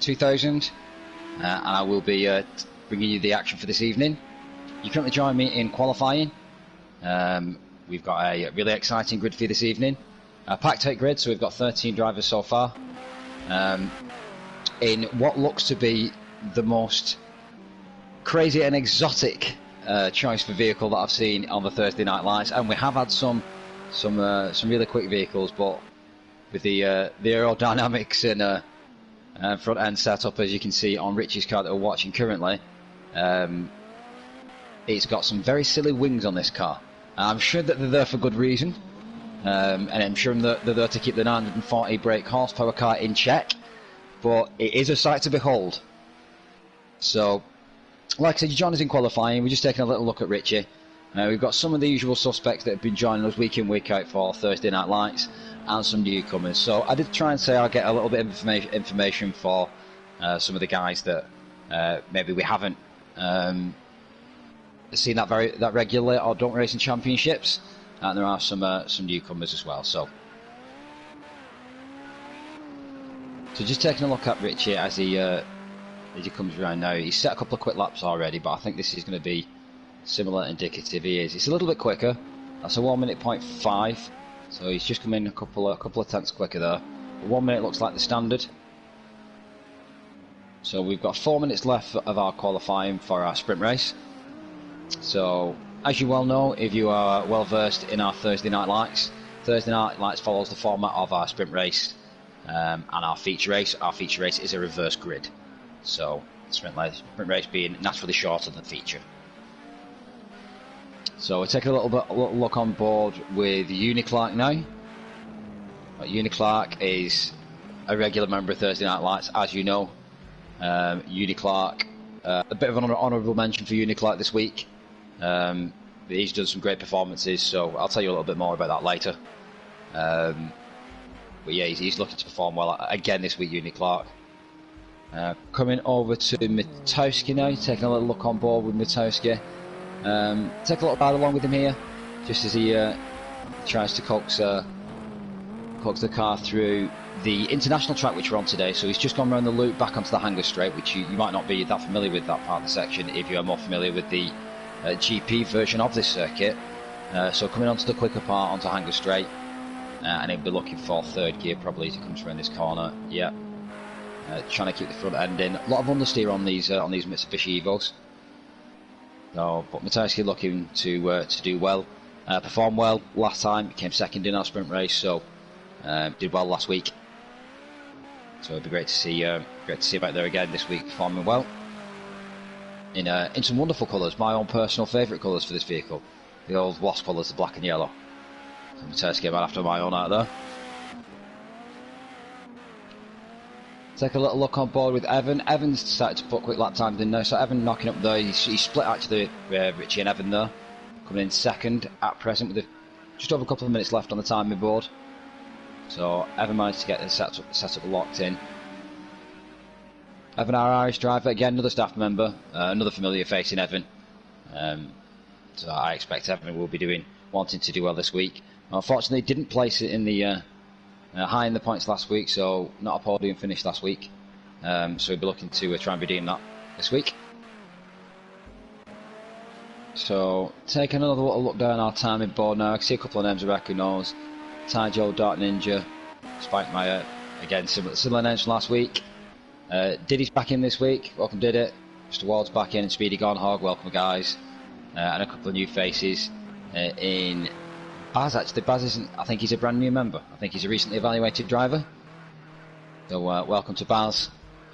2000, and I will be bringing you the action for this evening. You currently join me in qualifying. We've got a really exciting grid for you this evening. Packed 8 grid, so we've got 13 drivers so far. In what looks to be the most crazy and exotic choice for vehicle that I've seen on the Thursday Night Lights, and we have had some really quick vehicles, but with the aerodynamics and front end setup, as you can see on Richie's car that we're watching currently, it's got some very silly wings on this car. I'm sure that they're there for good reason, and I'm sure that they're there to keep the 940 brake horsepower car in check, but it is a sight to behold. So, like I said, you join us in qualifying. We're just taking a little look at Richie. We've got some of the usual suspects that have been joining us week in, week out for Thursday Night Lights, and some newcomers. So I did try and say I'll get a little bit of information for some of the guys that maybe we haven't seen that regularly or don't race in championships, and there are some newcomers as well. So just taking a look at Richie as he comes around now. He's set a couple of quick laps already, but I think this is going to be similar indicative. He is. It's a little bit quicker. That's a 1 minute 0.5. So he's just come in a couple of tenths quicker there. But 1 minute looks like the standard. So we've got 4 minutes left of our qualifying for our sprint race. So as you well know, if you are well versed in our Thursday Night Lights, Thursday Night Lights follows the format of our sprint race and our feature race. Our feature race is a reverse grid. So sprint race being naturally shorter than feature. So we're taking a little look on board with Uniclark now. Uniclark is a regular member of Thursday Night Lights, as you know. Uniclark, a bit of an honourable mention for Uniclark this week. He's done some great performances, so I'll tell you a little bit more about that later. But yeah, he's looking to perform well again this week, Uniclark. Coming over to Mitsubishi now, taking a little look on board with Mitsubishi. Take a little ride along with him here, just as he tries to coax the car through the international track which we're on today. So he's just gone around the loop back onto the Hangar Straight, which you might not be that familiar with that part of the section if you are more familiar with the GP version of this circuit. So coming onto the quicker part onto Hangar Straight, and he'll be looking for third gear probably as he comes around this corner. Yeah, trying to keep the front end in. A lot of understeer on these Mitsubishi Evos. No, but Matejski looking to do well, perform well last time. Came second in our sprint race, so did well last week. So it'd be great to see him out there again this week, performing well in some wonderful colours. My own personal favourite colours for this vehicle, the old Wasp colours, the black and yellow. So Matejski right after my own out there. Take a little look on board with Evan. Evan's started to put quick lap times in now, so Evan knocking up there. He's split actually Richie and Evan there, coming in second at present with just over a couple of minutes left on the timing board. So Evan managed to get the setup locked in. Evan, our Irish driver, again another staff member, another familiar face in Evan. So I expect Evan will be wanting to do well this week. Unfortunately, didn't place it in the high in the points last week, so not a podium finish last week. So we'll be looking to try and redeem that this week. So taking another look down our timing board now. I can see a couple of names I recognise. Ty Joe, Dark Ninja, Spike Meyer, again similar names from last week. Diddy's back in this week. Welcome Diddy. Mr. Ward's back in, and Speedy Gone Hog. Welcome guys. And a couple of new faces in Baz. Actually, Baz isn't. I think he's a brand new member. I think he's a recently evaluated driver. So welcome to Baz.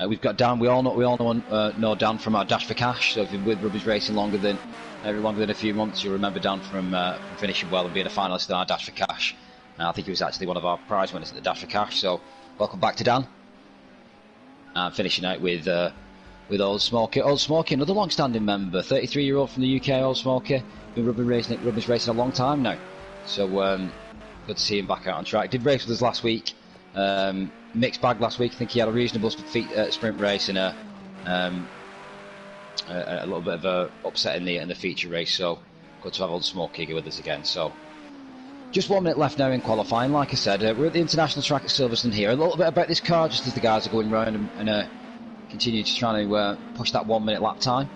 We've got Dan. We all know Dan from our Dash for Cash. So if you've been with Rubbish Racing longer than a few months, you'll remember Dan from finishing well and being a finalist in our Dash for Cash. I think he was actually one of our prize winners at the Dash for Cash. So welcome back to Dan. And finishing out with Old Smokey. Old Smokey, another long-standing member, 33-year-old from the UK. Old Smokey, been Rubbish Racing a long time now. So good to see him back out on track. Did race with us last week. Mixed bag last week. I think he had a reasonable sprint race and a little bit of a upset in the feature race. So good to have Old Smokey with us again. So just 1 minute left now in qualifying. Like I said, we're at the international track at Silverstone here. A little bit about this car, just as the guys are going round and continue to try to push that 1 minute lap time.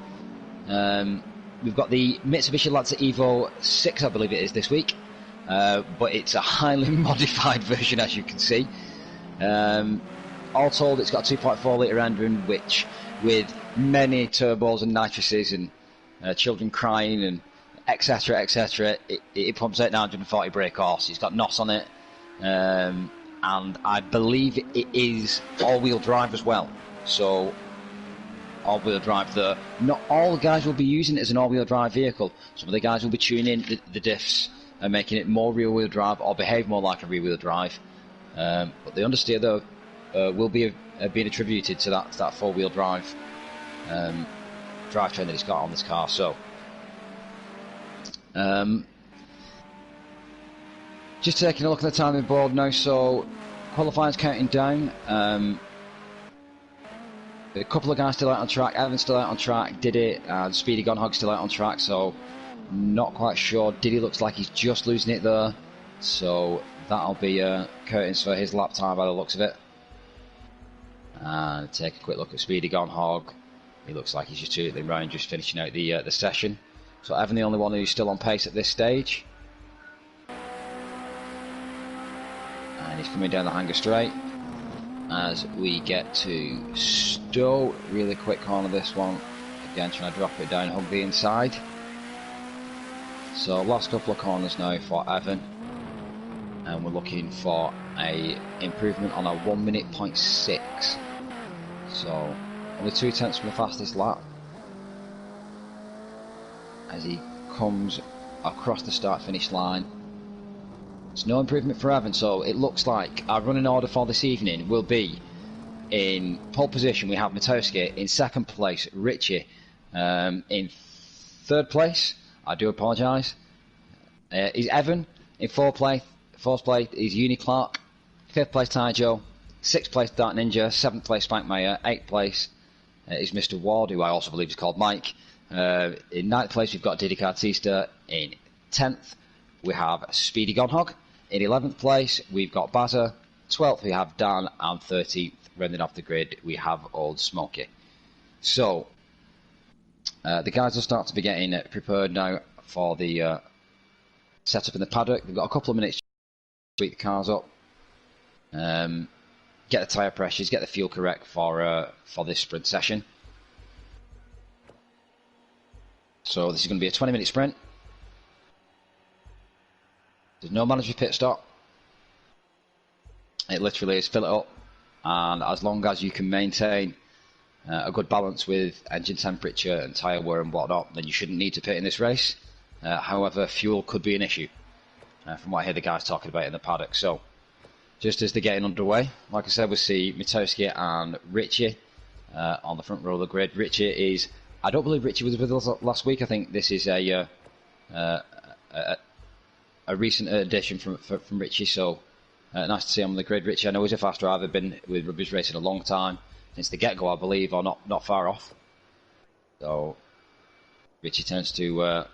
We've got the Mitsubishi Lancer Evo 6, I believe it is, this week, but it's a highly modified version, as you can see. All told, it's got a 2.4 litre engine, which, with many turbos and nitrous's and children crying and etc, etc, it pumps out 940 brake horse. It's got NOS on it, and I believe it is all-wheel drive as well. So all-wheel drive there. Not all guys will be using it as an all-wheel drive vehicle. Some of the guys will be tuning in the diffs and making it more rear-wheel drive or behave more like a rear-wheel drive. But the understeer though will be being attributed to that four-wheel drive drivetrain that it's got on this car. So just taking a look at the timing board now. So qualifying's counting down. A couple of guys still out on track. Evan's still out on track. Diddy and Speedy Gonhog still out on track. So not quite sure. Diddy looks like he's just losing it there. So that'll be curtains for his lap time by the looks of it. And take a quick look at Speedy Gonhog. He looks like he's just tooting around, just finishing out the session. So Evan, the only one who's still on pace at this stage. And he's coming down the hanger straight as we get to Stowe. Really quick corner this one. Again, trying to drop it down, hug the inside. So last couple of corners now for Evan. And we're looking for a improvement on a 1 minute 0.6. So only 2/10 from the fastest lap as he comes across the start finish line. It's no improvement for Evan, so it looks like our running order for this evening will be: in pole position we have Matowski, in second place Richie, in third place, I do apologise, is Evan, in fourth place is Uni Clark, fifth place Taijo, sixth place Dark Ninja, seventh place Spike Mayer, eighth place is Mr. Ward, who I also believe is called Mike. In ninth place we've got Diddy Cartista. In 10th we have Speedy Gonhog. In 11th place we've got Bazza. 12th we have Dan, and 13th, rounding off the grid, we have Old Smoky. So the guys will start to be getting prepared now for the setup in the paddock. They've got a couple of minutes to sweep the cars up, get the tyre pressures, get the fuel correct for this sprint session. So this is going to be a 20-minute sprint. There's no mandatory pit stop. It literally is fill it up, and as long as you can maintain a good balance with engine temperature and tyre wear and whatnot, then you shouldn't need to pit in this race. However, fuel could be an issue, from what I hear the guys talking about in the paddock. So just as they're getting underway, like I said, we'll see Mitowski and Richie on the front row of the grid. Richie is, I don't believe Richie was with us last week. I think this is a recent addition from Richie. So nice to see him on the grid. Richie, I know he's a fast driver, been with Rubbish Racing a long time, since the get-go, I believe, or not far off. So Richie tends to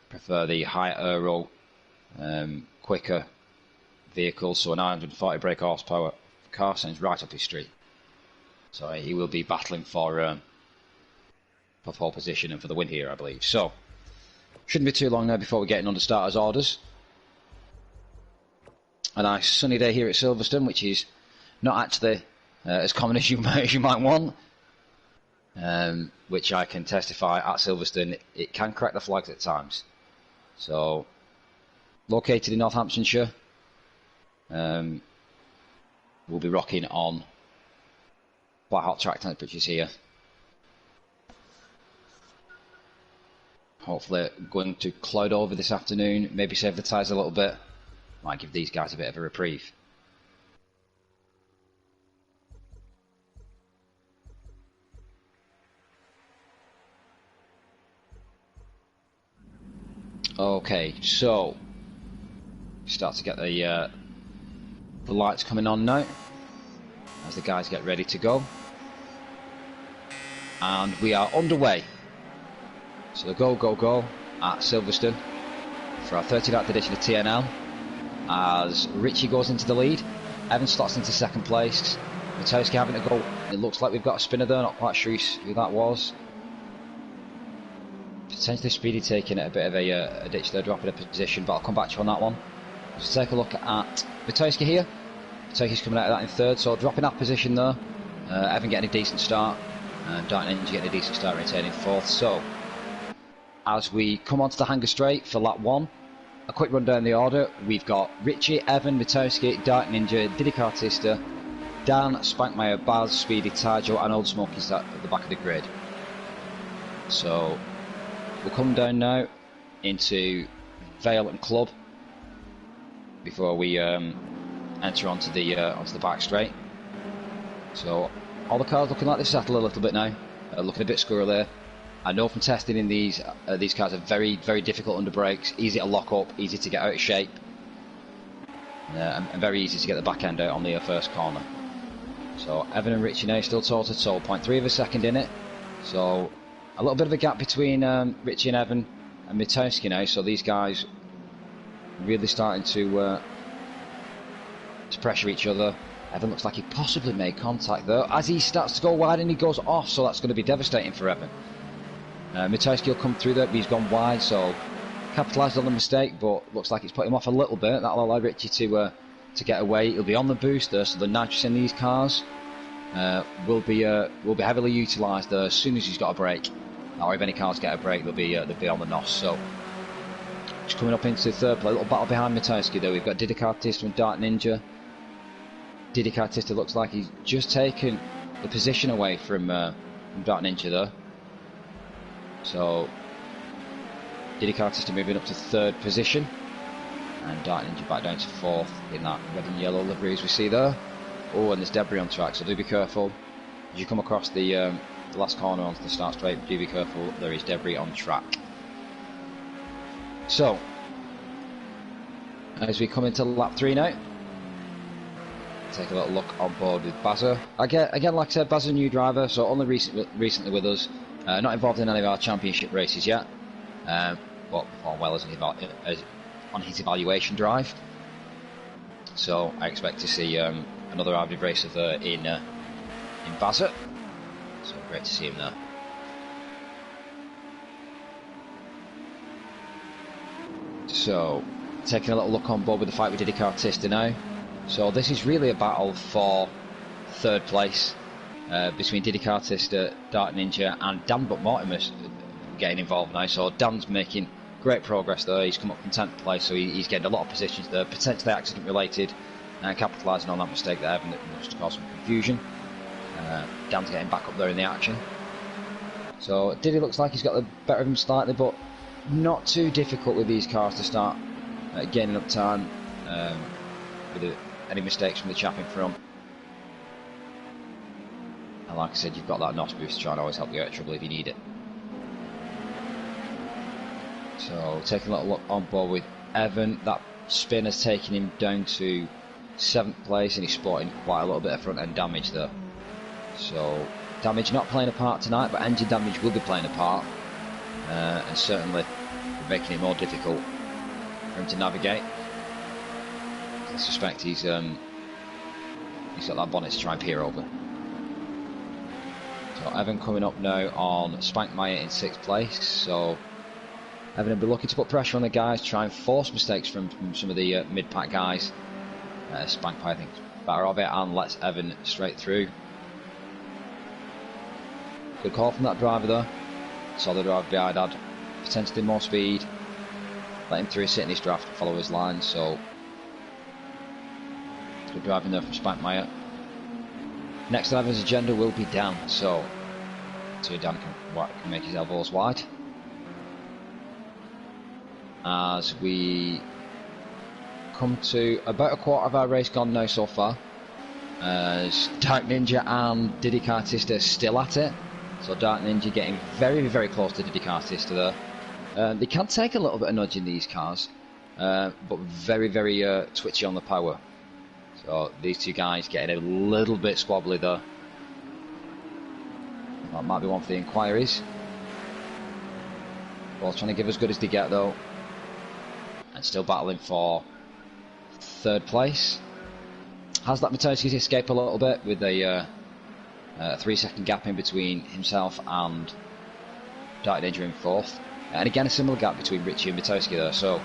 prefer the higher aero, quicker vehicles. So a 940 brake horsepower car sounds right up his street. So he will be battling for pole position and for the win here, I believe. So shouldn't be too long now before we get in under starters' orders. A nice sunny day here at Silverstone, which is not actually as common as you might want. Which I can testify at Silverstone, it can crack the flags at times. So located in Northamptonshire, we'll be rocking on quite hot track temperatures here. Hopefully going to cloud over this afternoon, maybe save the tyres a little bit. Might give these guys a bit of a reprieve. Okay, so start to get the lights coming on now as the guys get ready to go, and we are underway. So the go at Silverstone for our 39th edition of TNL, as Richie goes into the lead, Evan slots into second place, Matowski having to go. It looks like we've got a spinner there, not quite sure who that was. Potentially Speedy taking it a bit of a ditch there, dropping a position, but I'll come back to you on that one. Let's take a look at Matowski here. Matowski's coming out of that in third, so dropping that position there. Evan getting a decent start, and Dark Ninja getting a decent start, retaining fourth. So, as we come onto the hanger straight for lap 1, a quick run down the order. We've got Richie, Evan, Matowski, Dark Ninja, Diddy Cartista, Dan, Spankmeyer, Baz, Speedy, Tajo, and Old Smoky's at the back of the grid. So, we'll come down now into Vale and Club before we enter onto the back straight. So all the cars looking like they've settled a little bit now, looking a bit squirrely. I know from testing in these cars are very, very difficult under brakes, easy to lock up, easy to get out of shape, and very easy to get the back end out on the first corner. So Evan and Richie now still sorted, so 0.3 of a second in it. So a little bit of a gap between Richie and Evan and Mitowski now, so these guys really starting to pressure each other. Evan looks like he possibly made contact though, as he starts to go wide and he goes off, so that's going to be devastating for Evan. Mitowski will come through there, but he's gone wide, so capitalised on the mistake, but looks like it's put him off a little bit. That'll allow Richie to get away. He'll be on the booster, so the nitrous in these cars will be heavily utilised as soon as he's got a brake, or if any cars get a brake, they'll be on the NOS. So just coming up into third place, a little battle behind Mitowski though. We've got Diddy Cartista and Dark Ninja. Diddy Cartista looks like he's just taken the position away from Dark Ninja there. So Diddy Cartista moving up to third position, and Dark Ninja back down to fourth in that red and yellow livery as we see there. Oh, and there's debris on track, so do be careful as you come across the last corner onto the start straight. Do be careful, there is debris on track. So as we come into lap 3 now, take a little look on board with Bazza. Again, like I said, Bazza's a new driver, so only recently with us. Not involved in any of our championship races yet, but performed well on his evaluation drive. So I expect to see another average race of in Bazza. So great to see him there. So taking a little look on board with the fight with Diddy Cartista now. So this is really a battle for third place between Diddy Cartista, Dark Ninja and Dan Mortimer's getting involved now. So Dan's making great progress there. He's come up from 10th place, so he's getting a lot of positions there, potentially accident related, and capitalising on that mistake that Evan must cause some confusion. Dan's getting back up there in the action. So Diddy looks like he's got the better of him slightly, but not too difficult with these cars to start gaining up time with any mistakes from the chap in front. And like I said, you've got that NOS boost to try and always help you out of trouble if you need it. So taking a little look on board with Evan, that spin has taken him down to 7th place, and he's spotting quite a little bit of front end damage there. So damage not playing a part tonight, but engine damage will be playing a part, and certainly making it more difficult for him to navigate. I suspect he's got that bonnet to try and peer over. So Evan coming up now on Spankmeyer in 6th place. So Evan will be looking to put pressure on the guys, try and force mistakes from some of the mid-pack guys. Spankmeyer, I think, is better of it and lets Evan straight through. Good call from that driver there. Saw the driver behind had potentially more speed. Let him through, sit in his draft, follow his line. So good driving there from Spankmeyer. Next on Evan's agenda will be Dan, so Dan can make his elbows wide. As we come to about a quarter of our race gone now so far, as Dark Ninja and Diddy Cartista are still at it. So Dark Ninja getting very, very close to Diddy Cartista there. They can take a little bit of nudge in these cars, but very, very twitchy on the power. So these two guys getting a little bit squabbly there. That might be one for the inquiries. Both trying to give as good as they get though, and still battling for 3rd place. has let Mitsubishi escape a little bit with a 3-second gap in between himself and Dark Ninja in 4th. And again, a similar gap between Richie and Mitsubishi there. So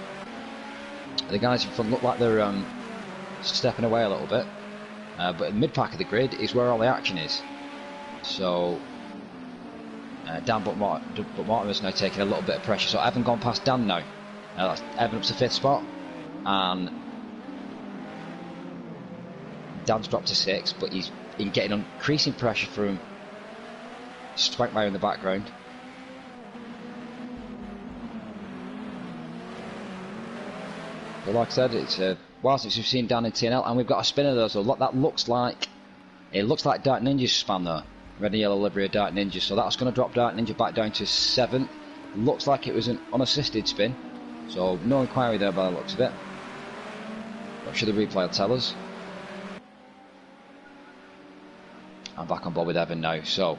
the guys in front look like they're stepping away a little bit. But in the mid-pack of the grid is where all the action is. So Dan but Mortimer's now taking a little bit of pressure. So Evan gone past Dan now. That's Evan up to 5th spot. And Dan's dropped to 6th, but he's getting increasing pressure from Spankmeyer in the background. But like I said, it's a while since we've seen Dan in TNL, and we've got a spinner there, so that looks like Dark Ninja's span there. Red and yellow livery of Dark Ninja, so that's going to drop Dark Ninja back down to 7th. Looks like it was an unassisted spin, so no inquiry there by the looks of it. I'm sure the replay will tell us. I'm back on board with Evan now, so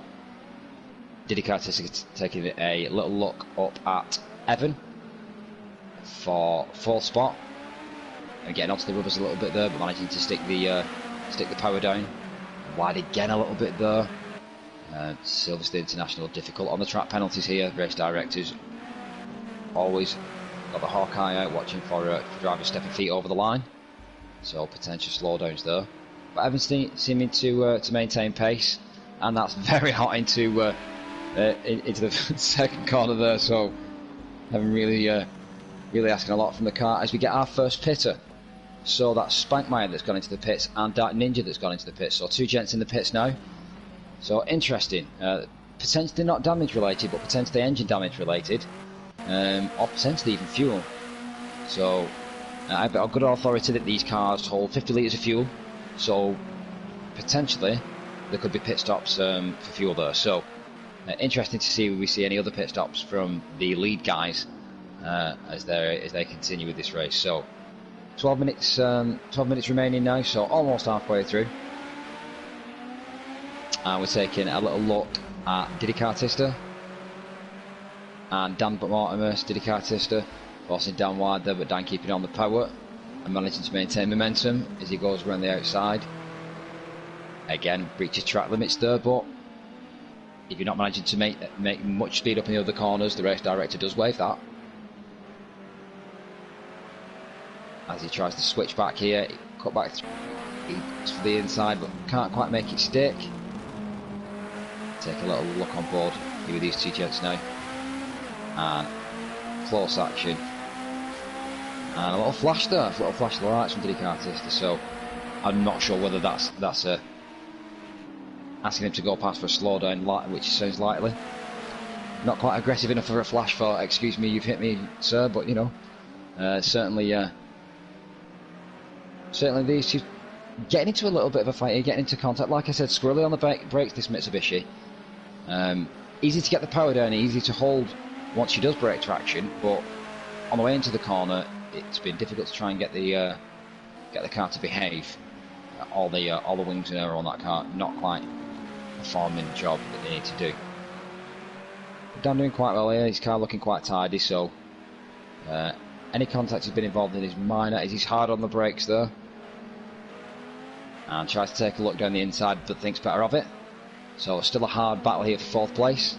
Diddy taking a little look up at Evan for 4th spot. And getting onto the rubbers a little bit there, but managing to stick the power down. Wide again a little bit there. Silverstone International difficult on the track penalties here. Race directors always got the Hawkeye out, watching for drivers stepping feet over the line. So potential slowdowns there. But Evan seeming to maintain pace, and that's very hot into the second corner there. So Evan really asking a lot from the car as we get our first pitter. So that's Spankmeyer that's gone into the pits and Dark Ninja that's gone into the pits. So 2 gents in the pits now. So interesting. Potentially not damage related, but potentially engine damage related, or potentially even fuel. So I've got good authority that these cars hold 50 litres of fuel. So potentially there could be pit stops for fuel there. So interesting to see if we see any other pit stops from the lead guys as they continue with this race. So 12 minutes remaining now, so almost halfway through. And we're taking a little look at Diddy Cartister and Dan but Mortimer. Diddy Cartister forcing Dan wide there, but Dan keeping on the power and managing to maintain momentum as he goes around the outside. Again, breaches track limits there, but if you're not managing to make much speed up in the other corners, the race director does waive that. As he tries to switch back here, cut back to the inside, but can't quite make it stick. Take a little look on board here with these 2 jets now, and close action, and a little flash there, a little flash of the lights from Diddy Cartister. So I'm not sure whether that's asking him to go past for a slowdown, which sounds likely. Not quite aggressive enough for a flash for "excuse me, you've hit me, sir," but you know, certainly these two getting into a little bit of a fight here, getting into contact. Like I said, squirrely on the brakes, this Mitsubishi. Easy to get the power down, easy to hold once she does break traction, but on the way into the corner, it's been difficult to try and get the car to behave. All the wings and air on that car not quite performing the job that they need to do. But Dan doing quite well here. His car looking quite tidy, so any contact he's been involved in is minor, as he's hard on the brakes there. And tries to take a look down the inside, but thinks better of it. So still a hard battle here for 4th place.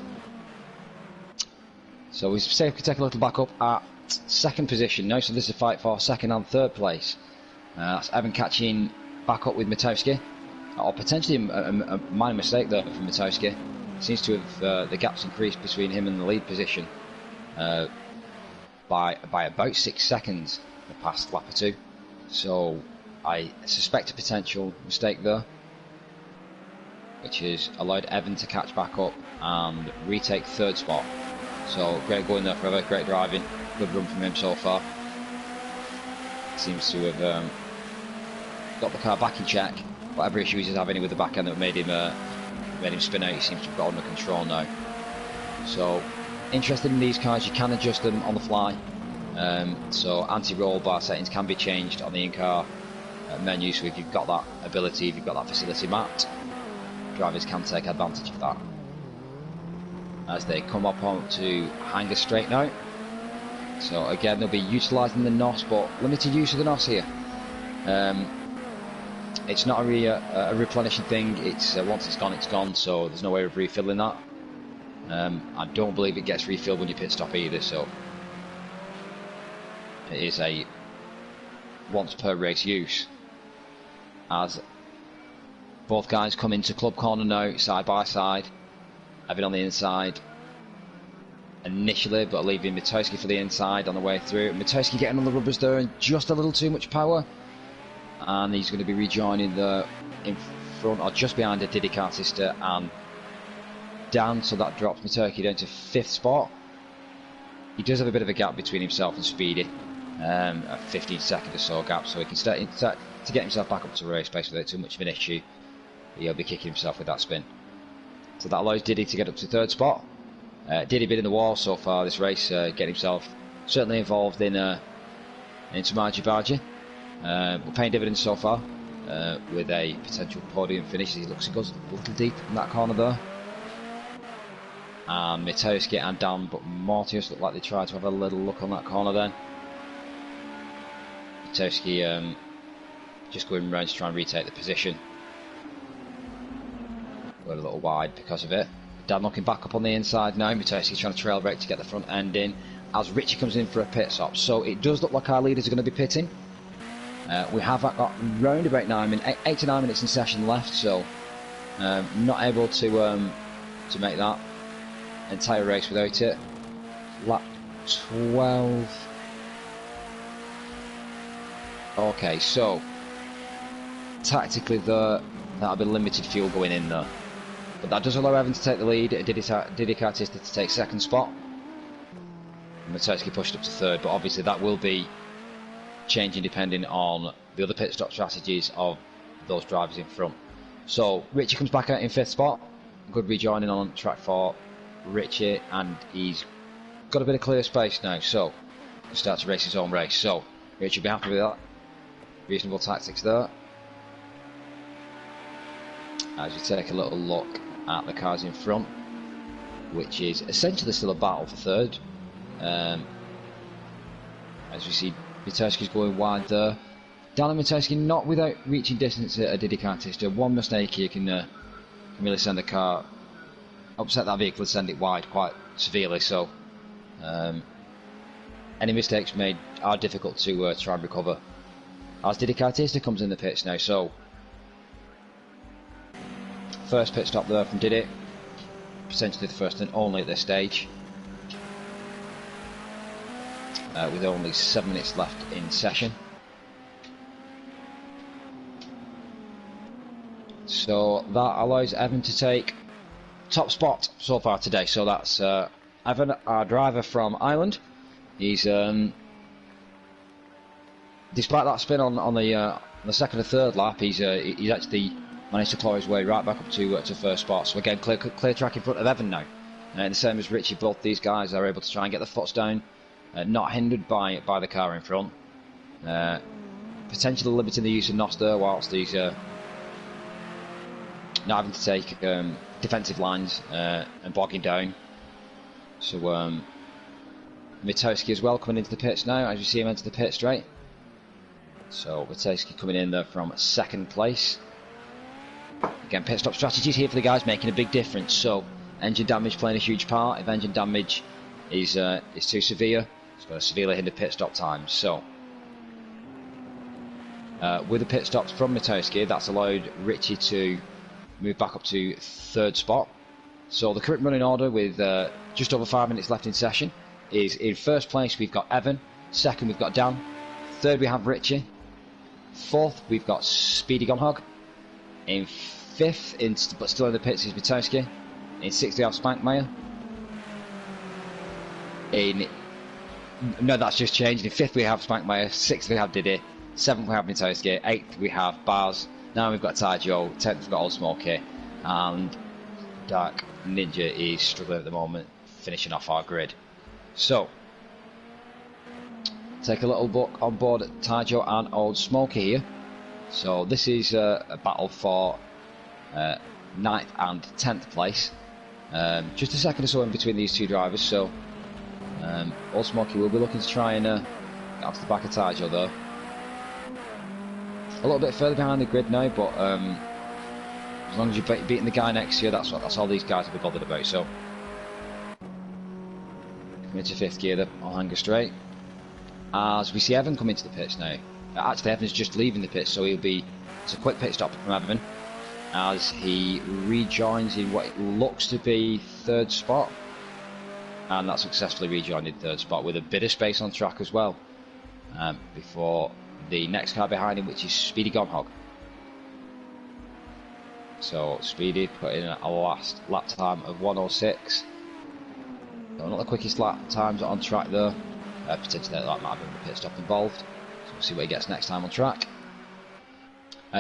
So we could take a little back up at 2nd position now. So this is a fight for 2nd and 3rd place. That's Evan catching back up with Mitsubishi, or potentially a minor mistake there from Mitsubishi. Seems to have the gaps increased between him and the lead position by about 6 seconds the past lap or 2. So I suspect a potential mistake there, which has allowed Evan to catch back up and retake 3rd spot. So great going there for Evan, great driving, good run from him so far. Seems to have got the car back in check. Whatever issues he's having with the back end that made him spin out, he seems to have got under control now. So interested in these cars, you can adjust them on the fly. So anti-roll bar settings can be changed on the in-car menu, so if you've got that ability, if you've got that facility mapped, drivers can take advantage of that. As they come up onto Hanger Straight now. So again, they'll be utilising the NOS, but limited use of the NOS here. It's not a replenishing thing. It's once it's gone, so there's no way of refilling that. I don't believe it gets refilled when you pit stop either, so it is a once per race use. As both guys come into club corner now, side by side. Evan on the inside initially, but leaving Mitsubishi for the inside on the way through. Mitsubishi getting on the rubbers there and just a little too much power, and he's going to be rejoining the in front or just behind a Diddy Cartister and Dan, so that drops Mitsubishi down to 5th spot. He does have a bit of a gap between himself and Speedy, a 15-second or so gap, so he can start to get himself back up to race pace without too much of an issue. He'll be kicking himself with that spin. So that allows Diddy to get up to 3rd spot. Diddy been in the wall so far this race, getting himself certainly involved in some argy-bargy. We're paying dividends so far with a potential podium finish. He looks, he goes a little deep in that corner there. And Mitsubishi and Dan, but Mortius look like they tried to have a little look on that corner then. Mitsubishi just going around to try and retake the position. We're a little wide because of it. Dan looking back up on the inside now. Mitsubishi trying to trail brake to get the front end in as Richie comes in for a pit stop. So it does look like our leaders are going to be pitting. We have got round about 8 to 9 minutes in session left, so not able to make that entire race without it. Lap 12. Okay, so tactically that'll be limited fuel going in there, but that does allow Evan to take the lead. Diddy Cartister to take 2nd spot. Mitsubishi pushed up to 3rd, but obviously that will be changing depending on the other pit stop strategies of those drivers in front. So Richie comes back out in 5th spot. Good rejoining on track for Richie, and he's got a bit of clear space now, so he starts to race his own race. So Richie will be happy with that. Reasonable tactics there. As you take a little look at the cars in front, which is essentially still a battle for 3rd. As we see, Mitsubishi going wide there. Dan and Mitsubishi not without reaching distance at a Diddy Cartister. One mistake here can really send the car, upset that vehicle and send it wide quite severely. So any mistakes made are difficult to try and recover. As Diddy Cartister comes in the pits now, so first pit stop there from Diddy, potentially the first and only at this stage, with only 7 minutes left in session. So that allows Evan to take top spot so far today. So that's Evan, our driver from Ireland. He's despite that spin on the 2nd and 3rd lap, he's actually managed to claw his way right back up to 1st spot. So again, clear track in front of Evan now. And the same as Richie, both these guys are able to try and get the foots down, not hindered by the car in front. Potentially limiting the use of NOS there whilst he's not having to take defensive lines and bogging down. So Mitsubishi as well coming into the pits now, as you see him enter the pit straight. So Mitsubishi coming in there from 2nd place. Again, pit stop strategies here for the guys making a big difference. So engine damage playing a huge part. If engine damage is too severe, it's going to severely hinder pit stop times. So with the pit stops from Mitsubishi, that's allowed Richie to move back up to 3rd spot. So the current running order with just over 5 minutes left in session is: in 1st place we've got Evan, 2nd we've got Dan, 3rd we have Richie, 4th we've got Speedy Gonhog, in 5th, but still in the pits, is Mitsubishi, in 6th we have Spankmeyer, no, that's just changed. In 5th we have Spankmeyer, 6th we have Diddy, 7th we have Mitsubishi, 8th we have Bars, 9th we've got Taijo, 10th we've got Old Smokey, and Dark Ninja is struggling at the moment, finishing off our grid. So take a little look on board at Taijo and Old Smokey here. So this is a battle for 9th and 10th place. Just a second or so in between these two drivers. So Old Smokey will be looking to try and get off the back of Taijo though. a little bit further behind the grid now, but as long as you're beating the guy next to you, that's all these guys will be bothered about. So coming into 5th gear on hanger straight, as we see Evan come into the pits now. Actually, Evan's just leaving the pits, so it's a quick pit stop from Evan as he rejoins in what looks to be 3rd spot, and that's successfully rejoined in 3rd spot with a bit of space on track as well, before the next car behind him, which is Speedy Gonhog. So Speedy put in a last lap time of 1:06. So not the quickest lap times on track there. Potentially that might have been a pit stop involved. So we'll see what he gets next time on track.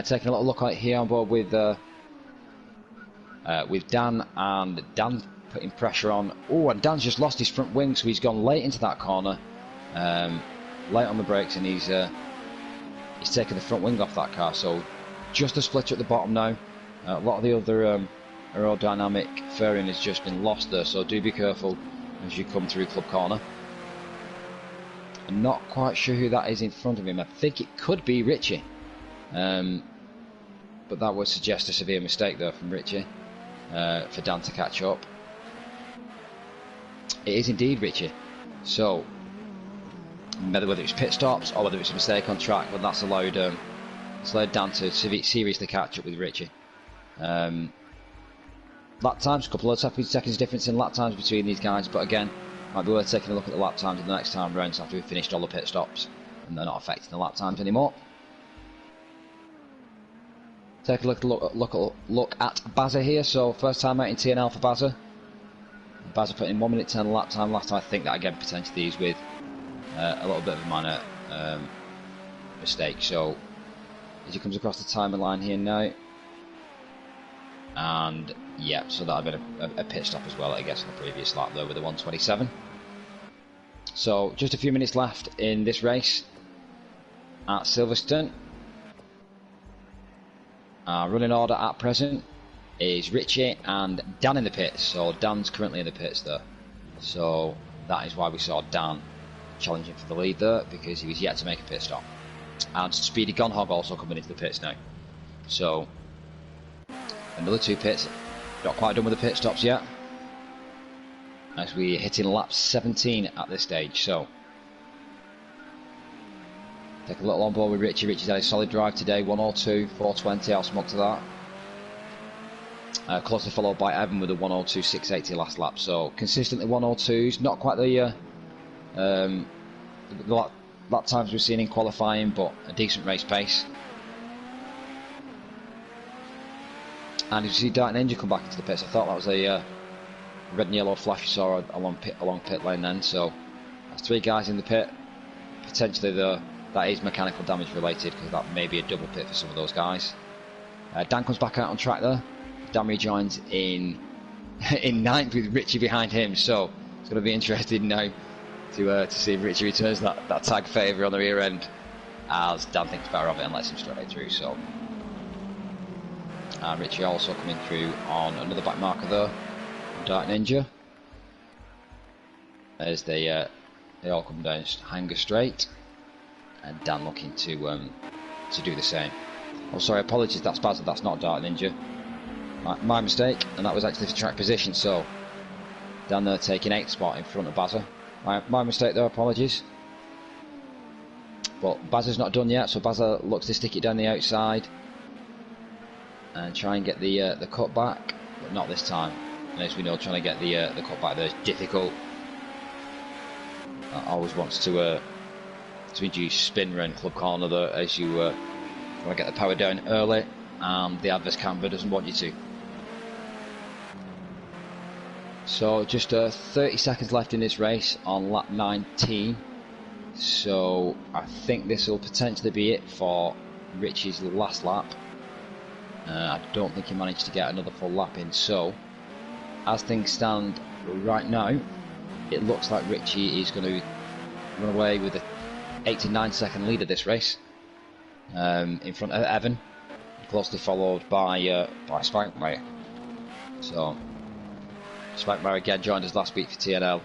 Taking a little look out here on board with Dan, and Dan putting pressure on. Oh, and Dan's just lost his front wing, so he's gone late into that corner, late on the brakes, and he's taken the front wing off that car. So just a splitter at the bottom now. A lot of the other aerodynamic fairing has just been lost there, so do be careful as you come through Club Corner. I'm not quite sure who that is in front of him. I think it could be Richie, but that would suggest a severe mistake there from Richie for Dan to catch up. It is indeed Richie. So whether it's pit stops or whether it's a mistake on track, well, that's allowed Dan to seriously catch up with Richie. Lap times, a couple of seconds difference in lap times between these guys, but again, might be worth taking a look at the lap times in the next time round after we've finished all the pit stops and they're not affecting the lap times anymore. Take a look at Bazza here. So first time out in TNL for Bazza. Bazza put in 1:10 lap time. Last time I think that again potentially is with a little bit of a minor mistake. So as he comes across the timer line here now, and yeah, so that had been a pit stop as well, I guess, on the previous lap there with a 1:27. So just a few minutes left in this race at Silverstone. Running order at present is Richie and Dan in the pits. So Dan's currently in the pits there. So that is why we saw Dan challenging for the lead there, because he was yet to make a pit stop. And Speedy Gonhog also coming into the pits now. So another 2 pits. Not quite done with the pit stops yet, as we're hitting lap 17 at this stage. So take a little on board with Richie. Richie's had a solid drive today, 1:02, 4:20. I'll smug to that. Closely followed by Evan with a 1:02, 6:80 last lap. So consistently 1:02s, not quite the lap times we've seen in qualifying, but a decent race pace. And you see Dark Ninja come back into the pits. I thought that was a red and yellow flash you saw along pit lane then. So that's 3 guys in the pit. Potentially that is mechanical damage related, because that may be a double pit for some of those guys. Dan comes back out on track there. Dan rejoins in 9th with Richie behind him. So it's going to be interesting now to see if Richie returns that tag favour on the rear end, as Dan thinks better of it and lets him straight through. So Richie also coming through on another back marker there, Dark Ninja, as they all come down hanger straight, and Dan looking to do the same. Oh, sorry, apologies, that's Bazza, that's not Dark Ninja. My mistake, and that was actually for track position. So Dan there taking 8th spot in front of Bazza. My mistake there, apologies. But Bazza's not done yet, so Bazza looks to stick it down the outside and try and get the cut back, but not this time. And as we know, trying to get the cut back there is difficult. Always wants to induce spin around Club Corner there, as you want to get the power down early, and the adverse camber doesn't want you to. So just 30 seconds left in this race on lap 19. So I think this will potentially be it for Richie's last lap. I don't think he managed to get another full lap in. So as things stand right now, it looks like Richie is going to run away with a 8 to 9 second lead of this race, in front of Evan, closely followed by Spankmeyer. So Spankmeyer again joined us last week for TNL.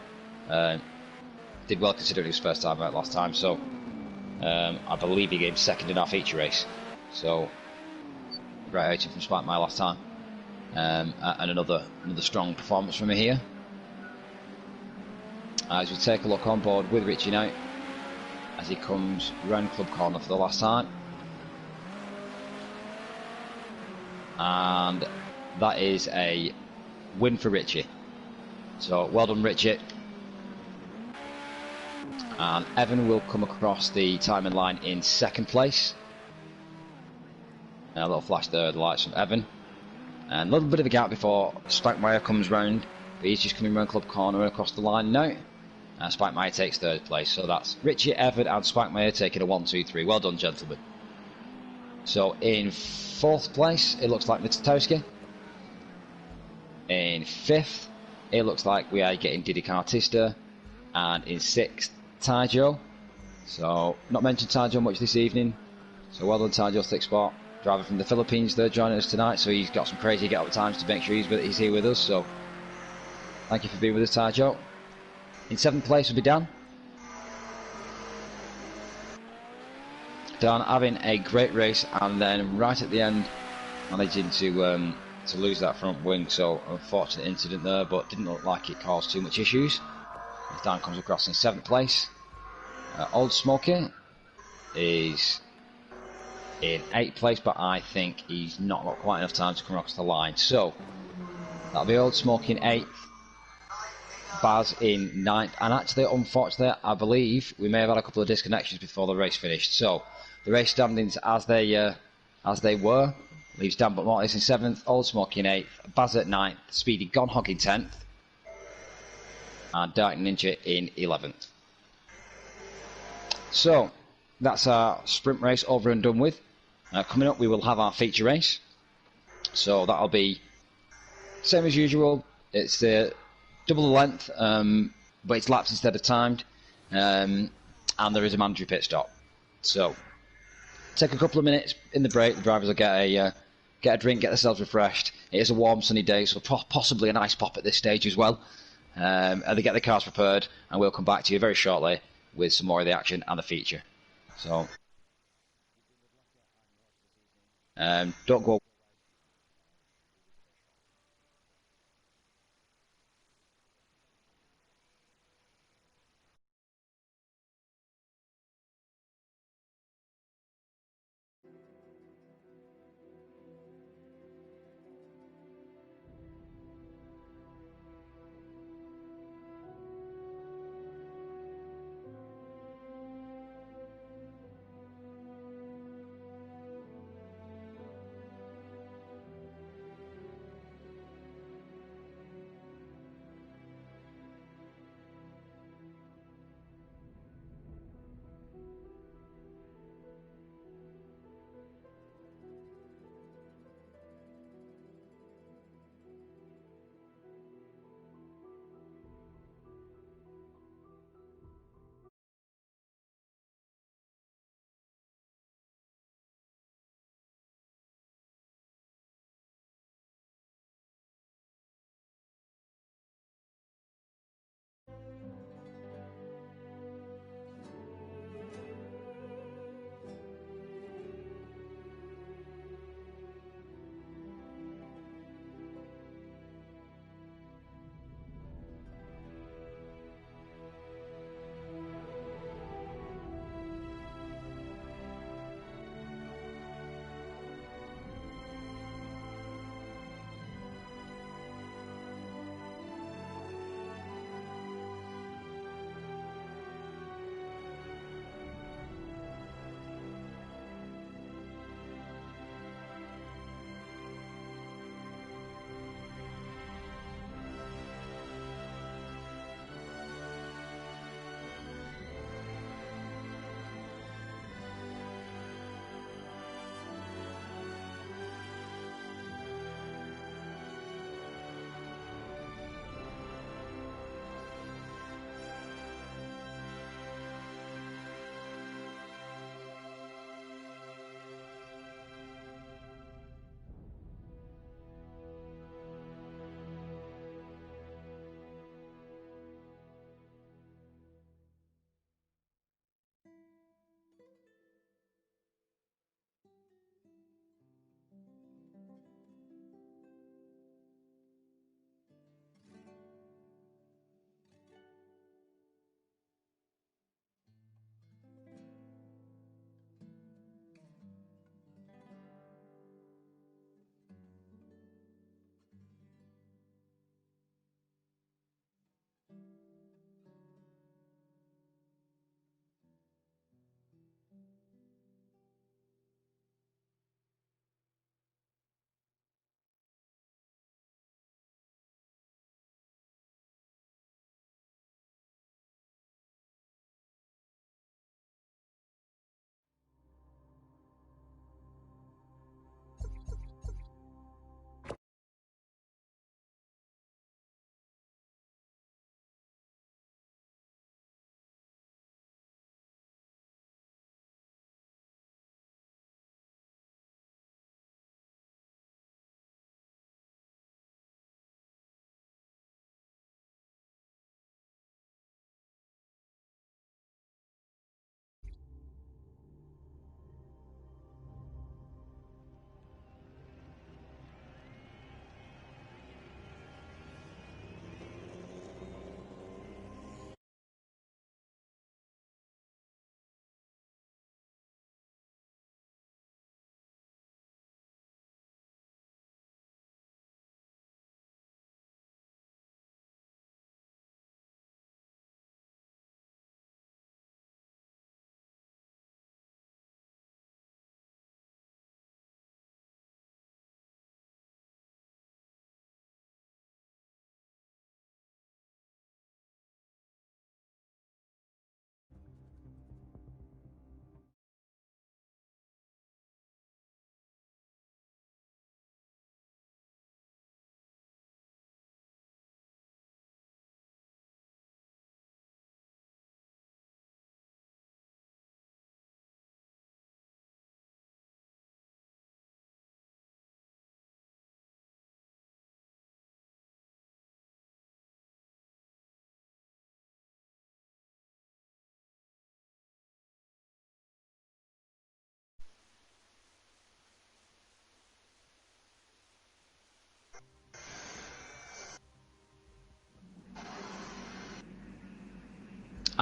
Did well considering his first time out last time. So I believe he came second in our feature race. So great outing from Spike My last time, and another strong performance from him here. As we take a look on board with Richie now, as he comes round club corner for the last time, and that is a win for Richie. So well done, Richie. And Evan will come across the timing line in second place. A little flash there, the lights from Evan. And a little bit of a gap before Spackmeyer comes round, but he's just coming round club corner and across the line now. And Spackmeyer takes third place. So that's Richie, Evan and Spackmeyer taking a 1, 2, 3. Well done, gentlemen. So in fourth place, it looks like Mitsubishi. In fifth, it looks like we are getting Didi Cartista. And in sixth, Tajo. So not mentioned Tajo much this evening. So well done, Tajo, sixth spot. Driver from the Philippines there joining us tonight. So he's got some crazy get up times to make sure he's here with us. So thank you for being with us, Tajo. In seventh place will be Dan. Dan having a great race, and then right at the end managing to lose that front wing. So unfortunate incident there, but didn't look like it caused too much issues. As Dan comes across in seventh place. Old Smokey is in eighth place, but I think he's not got quite enough time to come across the line. So that'll be Old Smokey in eighth. Baz in ninth, and actually, unfortunately, I believe we may have had a couple of disconnections before the race finished. So the race standings as they were leaves Dan but Mortis in seventh, Old Smoky in eighth, Baz at ninth, Speedy Gone Hog in 10th, and Dark Ninja in 11th. So that's our sprint race over and done with. Coming up, we will have our feature race. So that'll be same as usual. It's double the length, but it's laps instead of timed, and there is a mandatory pit stop. So take a couple of minutes in the break. The drivers will get a drink, get themselves refreshed. It is a warm, sunny day, so possibly a nice pop at this stage as well. And they get the cars prepared, and we'll come back to you very shortly with some more of the action and the feature. So don't go.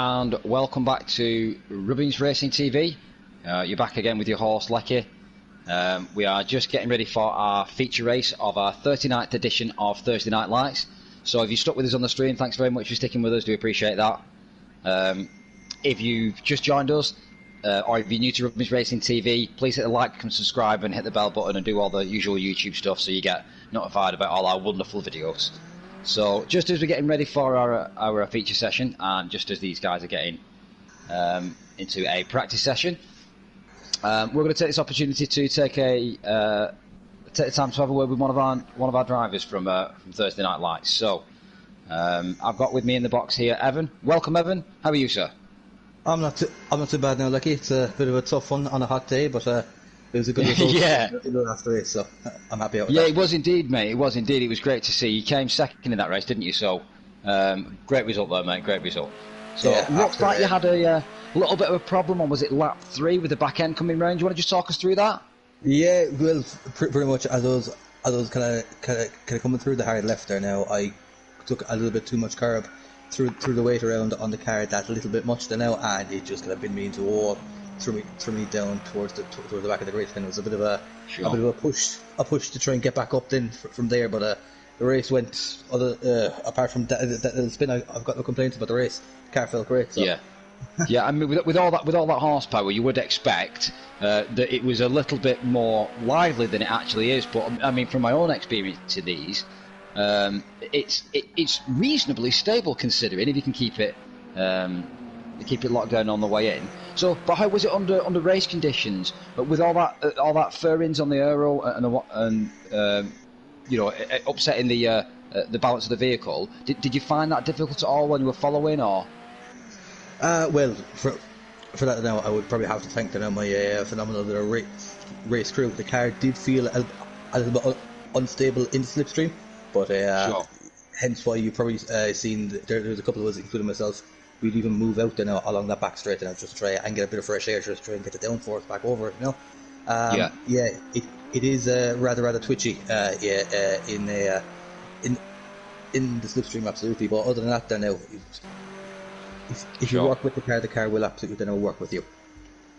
and welcome back to Rubbings Racing TV. You're back again with your horse Lecky. We are just getting ready for our feature race of our 39th edition of Thursday Night Lights. So if you stuck with us on the stream, thanks very much for sticking with us, do appreciate that. If you've just joined us, or if you're new to Rubbings Racing TV, please hit the like and subscribe and hit the bell button and do all the usual YouTube stuff so you get notified about all our wonderful videos. So just as we're getting ready for our feature session, and just as these guys are getting into a practice session, we're going to take this opportunity to take the time to have a word with one of our drivers from Thursday Night Lights. So I've got with me in the box here Evan. Welcome, Evan. How are you, sir? I'm not too bad now, Lucky. It's a bit of a tough one on a hot day, but it was a good result in the last race, so I'm happy out with that. Yeah, it was indeed, mate. It was indeed. It was great to see. You came second in that race, didn't you? So, great result there, mate. Great result. So, yeah, looks like you had a little bit of a problem, or was it lap 3 with the back end coming round? Do you want to just talk us through that? Yeah, well, pretty much as I was kind of coming through the hard left there. Now I took a little bit too much carb through the weight around on the car. That's a little bit much there now, and it just kind of been me into a wall. Threw me down towards the back of the race, and it was a bit of a push to try and get back up then from there. But the race went apart from that little spin. I've got no complaints about the race. The car felt great. So. Yeah, yeah. I mean, with all that horsepower, you would expect that it was a little bit more lively than it actually is. But I mean, from my own experience in these, it's reasonably stable considering if you can keep it locked down on the way in. So, but how was it under race conditions? But with all that furrings on the aero and upsetting the balance of the vehicle, did you find that difficult at all when you were following, or? Well, for that now, I would probably have to thank my phenomenal little race crew. The car did feel a little bit unstable in the slipstream, but sure. Hence why you probably seen there's a couple of us, including myself. We'd even move out then along that back straight and just try and get a bit of fresh air, just try and get the downforce back over it, you know. Yeah, it is rather twitchy in the slipstream, absolutely. But other than that, then now, if you work with the car will absolutely then work with you.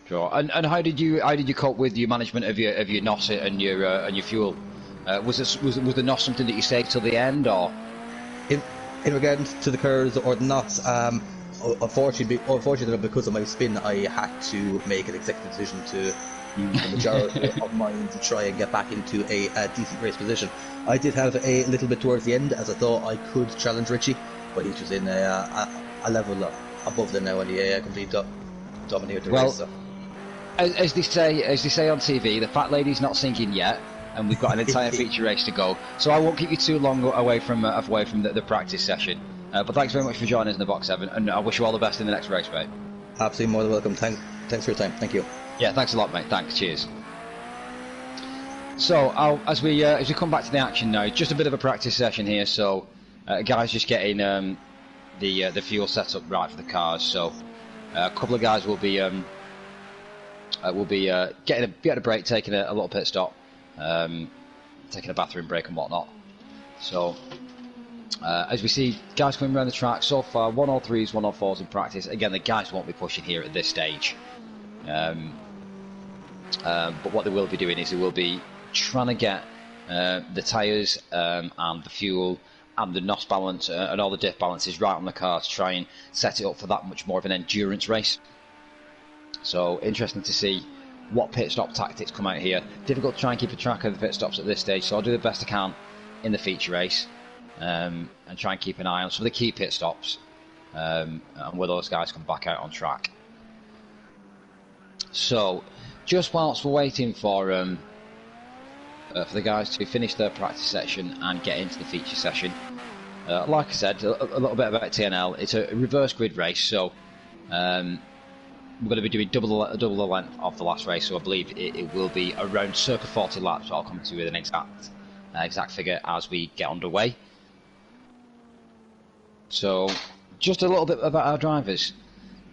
Sure. And how did you cope with your management of your NOS and your fuel? Was the NOS something that you saved till the end, or? In regard to the cars or the NOS, unfortunately, because of my spin, I had to make an executive decision to use the majority of mine to try and get back into a decent race position. I did have a little bit towards the end, as I thought I could challenge Richie, but he was in a level above them now, and he completely dominated the race. So. As they say on TV, the fat lady's not singing yet, and we've got an entire feature race to go. So I won't keep you too long away from the practice session. But thanks very much for joining us in the box, Evan, and I wish you all the best in the next race, mate. Absolutely more than welcome. Thanks for your time. Thank you. Yeah, thanks a lot, mate. Thanks. Cheers. So as we come back to the action now, just a bit of a practice session here. So guys, just getting the fuel set up right for the cars. So a couple of guys will be getting a break, taking a little pit stop, taking a bathroom break and whatnot. So. As we see guys coming around the track so far, 103s, 104s in practice. Again, the guys won't be pushing here at this stage. But what they will be doing is they will be trying to get the tyres and the fuel and the NOS balance and all the diff balances right on the car to try and set it up for that much more of an endurance race. So interesting to see what pit stop tactics come out here. Difficult to try and keep a track of the pit stops at this stage, so I'll do the best I can in the feature race. And try and keep an eye on some of the key pit stops and where those guys come back out on track. So, just whilst we're waiting for the guys to finish their practice section and get into the feature session, like I said, a little bit about TNL. It's a reverse grid race, so we're going to be doing double the length of the last race. So I believe it will be around circa 40 laps. So I'll come to you with an exact figure as we get underway. So, just a little bit about our drivers.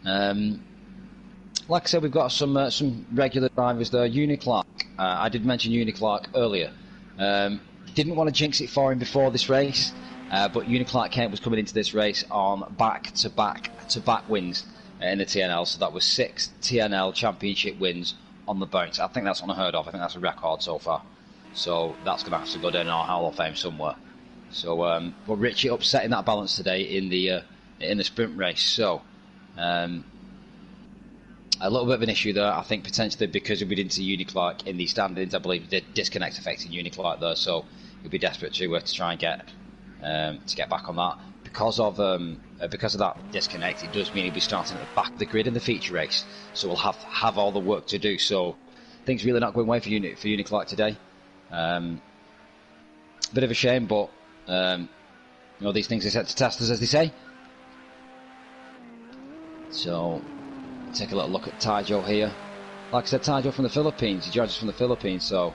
Like I said, we've got some regular drivers there. Clark. I did mention Clark earlier. Didn't want to jinx it for him before this race. but Uniclark Kent was coming into this race on back-to-back wins in the TNL, so that was 6 TNL championship wins on the bounce. I think that's unheard of. I think that's a record so far. So that's going to have to go down in our Hall of Fame somewhere. So, but Richie upsetting that balance today in the sprint race. So, a little bit of an issue there. I think potentially because we didn't see Uniclark in the standings, I believe the disconnect affecting Uniclark there. So he'll be desperate to try and get back on that. Because of that disconnect, it does mean he'll be starting at the back of the grid in the feature race. So we'll have all the work to do. So things really not going well for Uniclark today. Bit of a shame, but these things are set to test us, as they say. So take a little look at Taijo here. Like I said, Taijo from the Philippines. He joins us from the Philippines. So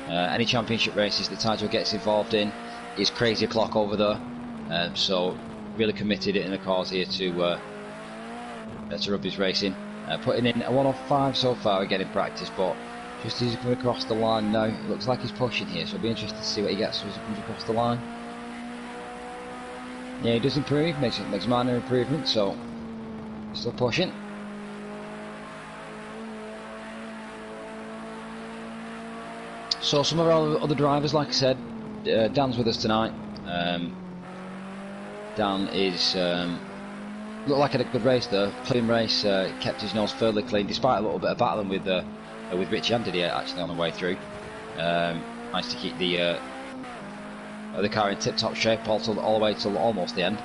any championship races that Taijo gets involved in is crazy o'clock over there. So really committed in the cause here to rugby's racing. Putting in a 105 so far again in practice, but just as he's coming across the line now, it looks like he's pushing here. So it'll be interesting to see what he gets as he comes across the line. Yeah, he does improve, makes minor improvement, so still pushing. So some of our other drivers, like I said, Dan's with us tonight. Dan is looked like a good race there, clean race. Kept his nose fairly clean despite a little bit of battling with Richie and Didier actually on the way through. Managed to keep the car in tip-top shape all the way till almost the end.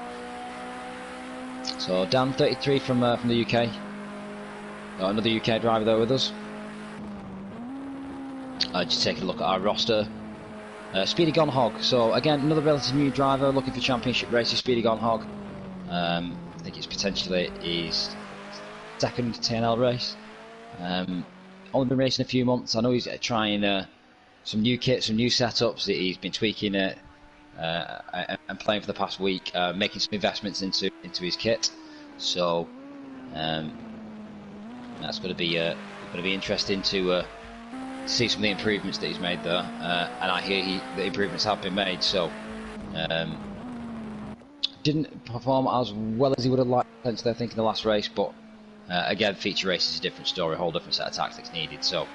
So Dan, 33 from the UK. Got another UK driver there with us. Just taking a look at our roster. Speedy Gone Hog. So again, another relatively new driver looking for championship races. Speedy Gone Hog. I think it's potentially his second TNL race. Only been racing a few months. I know he's trying some new kits, some new setups that he's been tweaking it and playing for the past week, making some investments into his kit. So that's going to be interesting to see some of the improvements that he's made there. And I hear the improvements have been made. So didn't perform as well as he would have liked, potentially, I think, in the last race, but again, feature race is a different story, a whole different set of tactics needed. So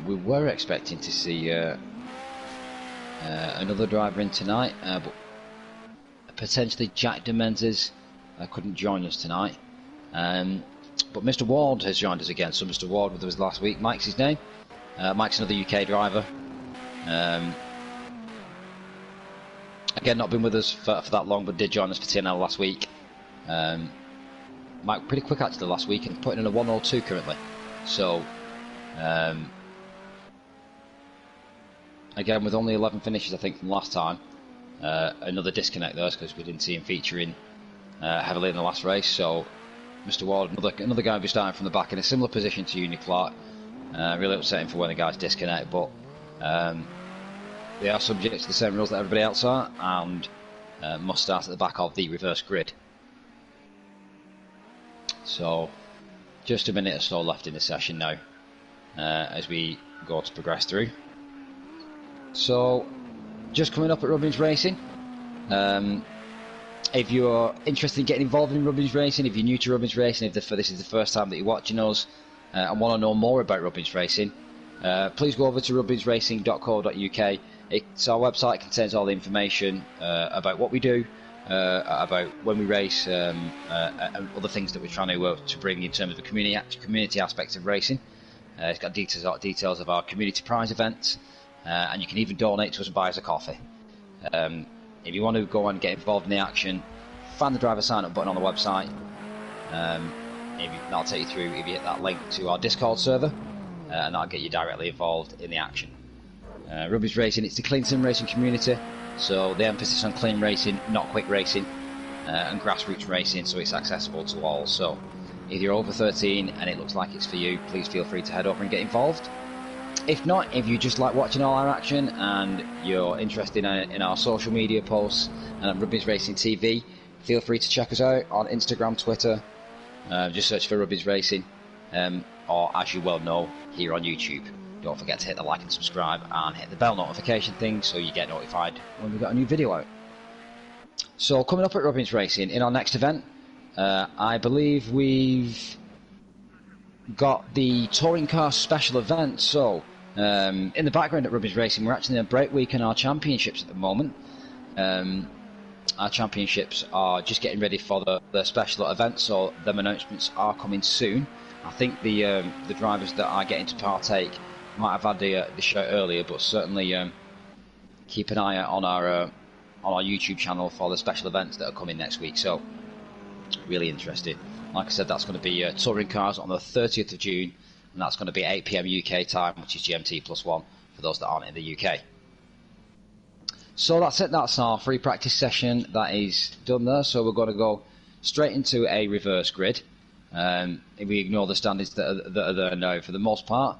we were expecting to see another driver in tonight, but potentially Jack de Menzies couldn't join us tonight. But Mr. Ward has joined us again. So Mr. Ward with us last week. Mike's his name. Mike's another UK driver. Again, not been with us for that long, but did join us for TNL last week. Mike pretty quick actually last week and putting in a 102 currently. So again, with only 11 finishes I think from last time. Another disconnect there because we didn't see him featuring heavily in the last race. So Mr. Ward, another guy who'll be starting from the back in a similar position to Uniclark. Really upsetting for when the guys disconnect, but they are subject to the same rules that everybody else are, and must start at the back of the reverse grid. So just a minute or so left in the session now as we go to progress through. So just coming up at Rubbins Racing. If you're interested in getting involved in Rubbins Racing, if you're new to Rubbins Racing, if this is the first time that you're watching us and want to know more about Rubbins Racing, please go over to rubbinsracing.co.uk. Our website contains all the information about what we do, about when we race, and other things that we're trying to bring in terms of the community aspects of racing. It's got details of our community prize events, and you can even donate to us and buy us a coffee. If you want to go and get involved in the action, find the driver sign up button on the website. That'll take you through if you hit that link to our Discord server, and that'll get you directly involved in the action. Rubbins Racing, it's the clean sim racing community, so the emphasis on clean racing, not quick racing, and grassroots racing, so it's accessible to all. So if you're over 13 and it looks like it's for you, please feel free to head over and get involved. If not, if you just like watching all our action and you're interested in our social media posts and at Rubbins Racing TV, feel free to check us out on Instagram, Twitter. Just search for Rubbins Racing. or as you well know, here on YouTube. Don't forget to hit the like and subscribe and hit the bell notification thing so you get notified when we got a new video out. So coming up at Robbins Racing in our next event, I believe we've got the touring car special event. So in the background at Robbins Racing, we're actually in a break week in our championships at the moment. Our championships are just getting ready for the special event, so them announcements are coming soon. I think the drivers that are getting to partake might have had the show earlier, but certainly keep an eye out on our YouTube channel for the special events that are coming next week. So really interested. Like I said, that's going to be touring cars on the 30th of June, and that's going to be 8 PM UK time, which is GMT +1 for those that aren't in the UK. So that's it. That's our free practice session. That is done there. So we're going to go straight into a reverse grid. If we ignore the standards that are there now, for the most part,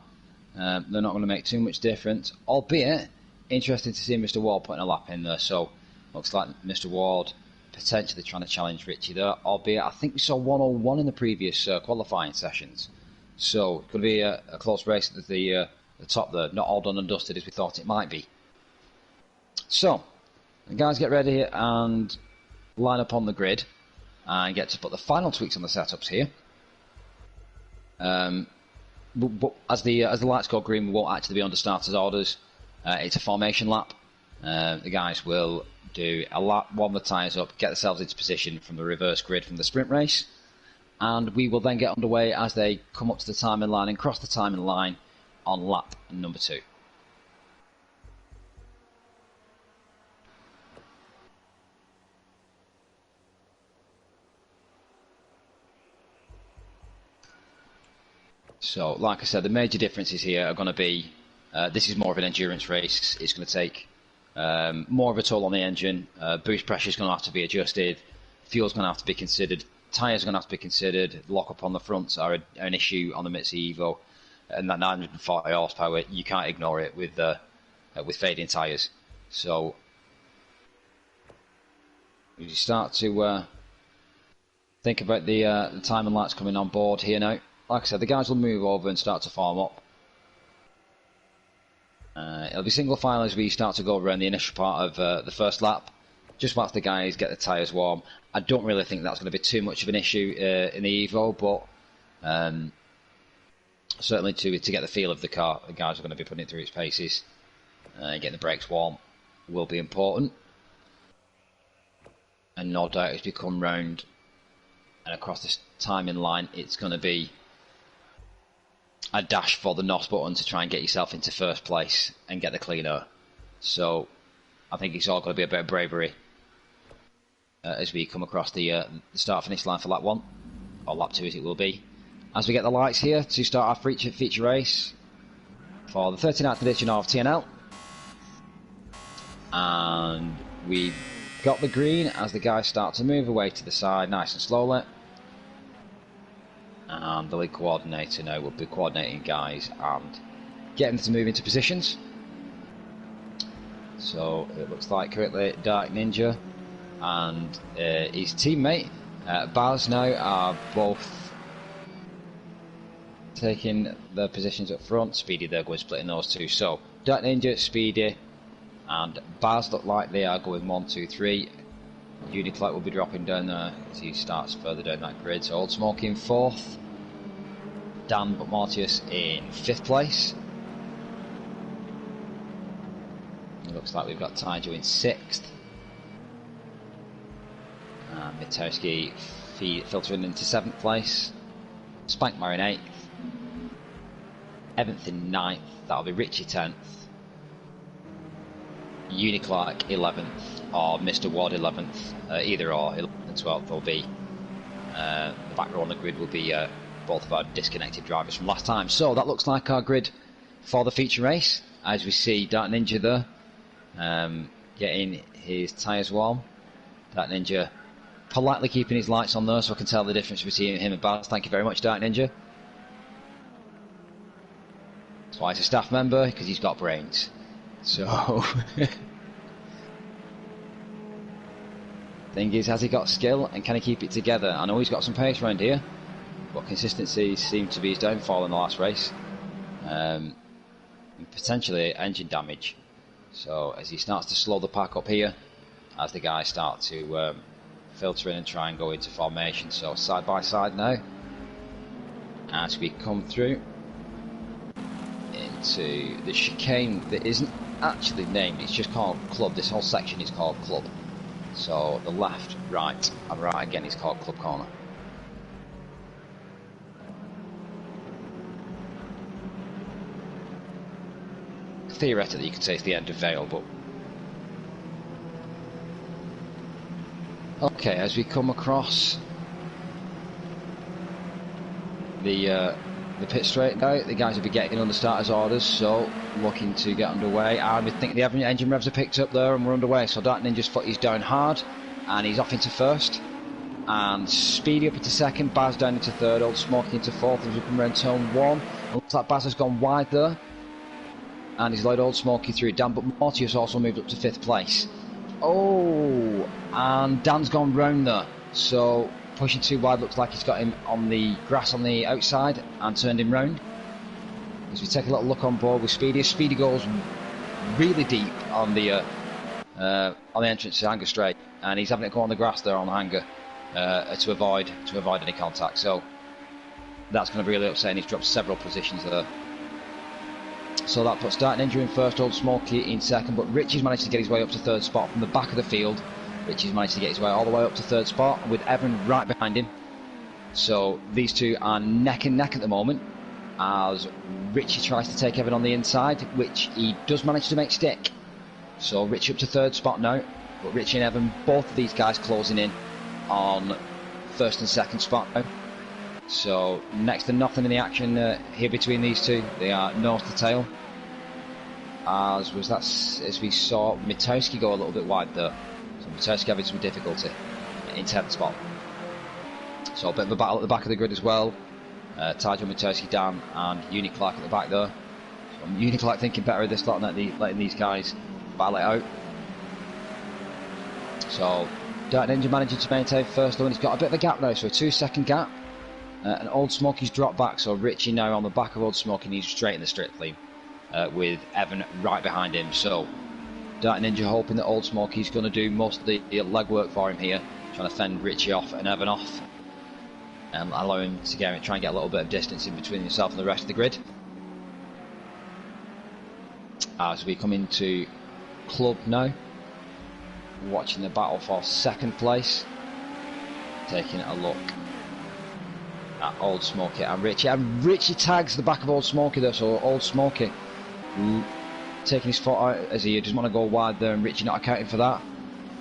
they're not going to make too much difference. Albeit interesting to see Mr. Ward putting a lap in there. So looks like Mr. Ward potentially trying to challenge Richie there. Albeit I think we saw 101 in the previous qualifying sessions. So it could be a close race at the top there. Not all done and dusted as we thought it might be. So, the guys get ready and line up on the grid and get to put the final tweaks on the setups here. But as the lights go green, we won't actually be under starters orders. It's a formation lap. The guys will do a lap, warm the tyres up, get themselves into position from the reverse grid from the sprint race, and we will then get underway as they come up to the timing line and cross the timing line on lap number 2. So, like I said, the major differences here are going to be, this is more of an endurance race. It's going to take more of a toll on the engine. Boost pressure is going to have to be adjusted. Fuel's going to have to be considered. Tyres are going to have to be considered. Lock up on the fronts are an issue on the Mitsubishi Evo. And that 940 horsepower, you can't ignore it with fading tyres. So, you start to think about the timing lights coming on board here now. Like I said, the guys will move over and start to form up. It'll be single file as we start to go around the initial part of the first lap, just whilst the guys get the tyres warm. I don't really think that's going to be too much of an issue in the Evo, but certainly to get the feel of the car, the guys are going to be putting it through its paces. Getting the brakes warm will be important. And no doubt as we come round and across this timing line, it's going to be a dash for the NOS button to try and get yourself into first place and get the clean air. So I think it's all going to be a bit of bravery as we come across the start finish line for lap 1, or lap 2 as it will be. As we get the lights here to start our feature race for the 39th edition of TNL. And we've got the green as the guys start to move away to the side nice and slowly. And the lead coordinator now will be coordinating guys and getting them to move into positions. So it looks like currently Dark Ninja and his teammate Baz now are both taking their positions up front. Speedy they're going splitting those two. So Dark Ninja, Speedy and Baz look like they are going 1, 2, 3. Uniclight will be dropping down there as he starts further down that grid. So Old Smoke in 4th, Dan but Mortius in 5th place. It looks like we've got Taiju in 6th. Mitowski filtering into 7th place. Spankmar in 8th. Evanth in 9th. That'll be Richie 10th. Uniclark 11th, or Mr. Ward 11th, either or, 11th and 12th will be, the back row on the grid will be both of our disconnected drivers from last time. So that looks like our grid for the feature race, as we see Dark Ninja there, getting his tyres warm. Dark Ninja politely keeping his lights on there so I can tell the difference between him and Baz. Thank you very much, Dark Ninja. That's why he's a staff member, because he's got brains. So, thing is, has he got skill and can he keep it together? I know he's got some pace around here, but consistency seemed to be his downfall in the last race. And potentially engine damage. So as he starts to slow the pack up here, as the guys start to filter in and try and go into formation. So side by side now, as we come through into the chicane that isn't actually named, it's just called Club. This whole section is called Club. So the left, right and right again is called Club Corner. Theoretically you could say it's the end of Vale, but okay, as we come across the pit straight now, the guys will be getting under starters orders, so looking to get underway. And we think the engine revs are picked up there and we're underway. So Dark Ninja's foot is down hard and he's off into first, and Speedy up into second, Baz down into third, Old Smoky into fourth as we come around turn one. It looks like Baz has gone wide there and he's allowed Old Smoky through. Dan, but Mortius also moved up to 5th place. Oh, and Dan's gone round there, so pushing too wide. Looks like he's got him on the grass on the outside and turned him round. As we take a little look on board with Speedy, Speedy goes really deep on the entrance to Hanger Straight, and he's having to go on the grass there on the hanger to avoid any contact. So that's going to be really upsetting. He's dropped several positions there. So that puts Dark Ninja in first, Old Smoky in second, but Richie's managed to get his way up to 3rd spot from the back of the field. Richie's managed to get his way all the way up to 3rd spot with Evan right behind him. So these two are neck and neck at the moment as Richie tries to take Evan on the inside, which he does manage to make stick. So Richie up to 3rd spot now, but Richie and Evan, both of these guys closing in on 1st and 2nd spot now. So next to nothing in the action here between these two. They are nose to tail. As we saw Mitowski go a little bit wide there. So Mitowski having some difficulty in 10th spot. So a bit of a battle at the back of the grid as well. Tajo, Mitowski, Dan and Uniclark at the back there. So Uniclark thinking better of this lot and letting these guys battle it out. So Dark Ninja managing to maintain first though, and he's got a bit of a gap now, so a 2-second gap. And Old Smoky's dropped back, so Richie now on the back of Old Smoky, and he's straight in the straight clean with Evan right behind him. So Dark Ninja hoping that Old Smoky's going to do most of the legwork for him here, trying to fend Richie off and Evan off, and allow him to try and get a little bit of distance in between himself and the rest of the grid. As we come into Club now, watching the battle for 2nd place, taking a look at Old Smoky and Richie tags the back of Old Smoky there, so Old Smoky taking his foot out as he doesn't want to go wide there, and Richie not accounting for that.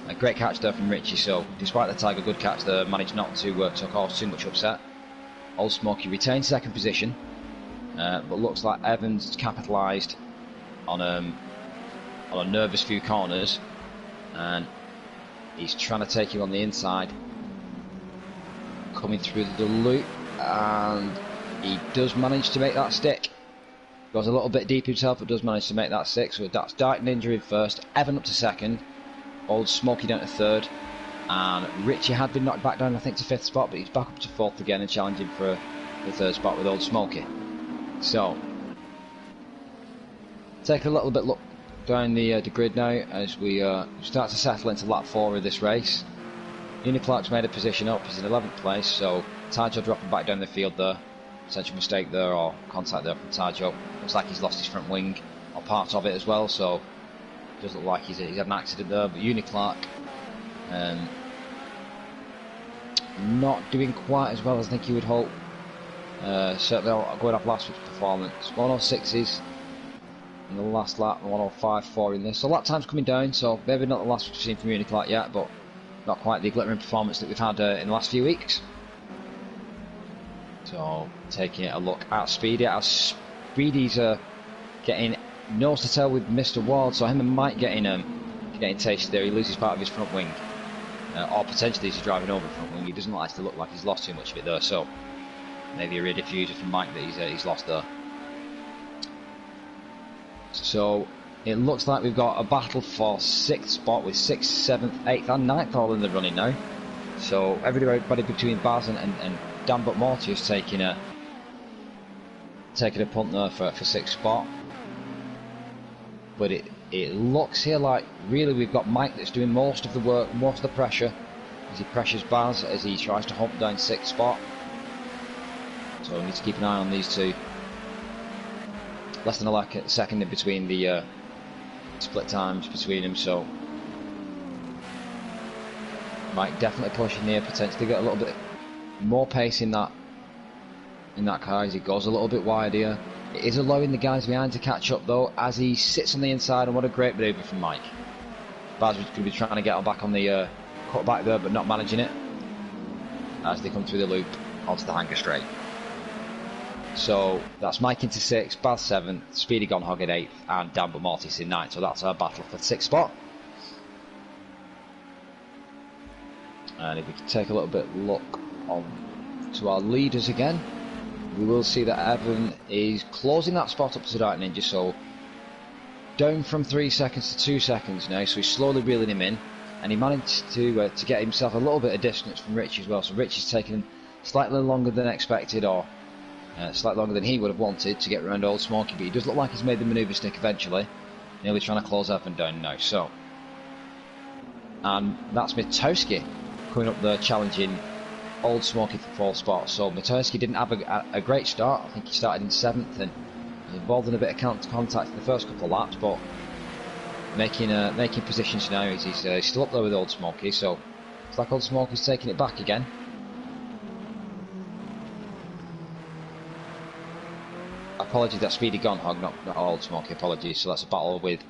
A great catch there from Richie, so despite the tag, a good catch there, managed not to cause too much upset. Old Smoky retains 2nd position, but looks like Evans capitalised on a nervous few corners, and he's trying to take him on the inside, coming through the loop, and he does manage to make that stick. Goes a little bit deep himself, but does manage to make that stick. So that's Dark Ninja in first, Evan up to 2nd, Old Smoky down to 3rd, and Richie had been knocked back down I think to 5th spot, but he's back up to 4th again and challenging for the 3rd spot with Old Smoky. So take a little bit look down the grid now as we start to settle into lap 4 of this race. Uniclark's made a position up, he's in 11th place, so Tajo dropping back down the field there. Potential mistake there, or contact there from Tajo. Looks like he's lost his front wing, or parts of it as well, so it does look like he's had an accident there. But Uniclark not doing quite as well as I think you would hope. Certainly going off last week's performance. 106s in the last lap and 105.4 in this. So lap time's coming down, so maybe not the last we've seen from Uniclark yet, but not quite the glittering performance that we've had in the last few weeks. So taking a look at Speedy, as Speedy's getting nose to tail with Mr. Ward, so him and Mike getting tasted there. He loses part of his front wing, or potentially he's driving over the front wing. He doesn't like to look like he's lost too much of it there, so maybe a rear diffuser from Mike that he's lost there. So it looks like we've got a battle for 6th spot with 6th, 7th, 8th and 9th all in the running now. So everybody between Baz and Dan but Morty is taking a punt there for 6th spot. But it looks here like really we've got Mike that's doing most of the work, most of the pressure, as he pressures Baz as he tries to hump down 6th spot. So we need to keep an eye on these two. Less than a second in between the split times between them, so Mike definitely pushing here, potentially get a little bit more pace in that car as he goes a little bit wide here. It is allowing the guys behind to catch up though as he sits on the inside, and what a great manoeuvre from Mike. Baz was going to be trying to get on back on the cut back there, but not managing it as they come through the loop onto the hanger straight. So that's Mike into 6th, Baz 7th, Speedy Gone Hog at 8th, and Dan but Mortis in 9th. So that's our battle for the 6th spot. And if we can take a little bit look on to our leaders again, we will see that Evan is closing that spot up to Dark Ninja, so down from 3 seconds to 2 seconds now, so he's slowly reeling him in, and he managed to get himself a little bit of distance from Rich as well, so Rich is taking slightly longer than expected, or slightly longer than he would have wanted to get around Old Smoky, but he does look like he's made the manoeuvre stick eventually, nearly trying to close Evan down now. So, and that's Mitsubishi coming up there challenging Old Smoky for 4th spot. So Mitsubishi didn't have a great start. I think he started in 7th and was involved in a bit of contact in the first couple of laps, but making positions now as he's still up there with Old Smoky. So it's like Old Smoky's taking it back again. Apologies, that's Speedy Gone Hog, not Old Smoky, apologies. So that's a battle with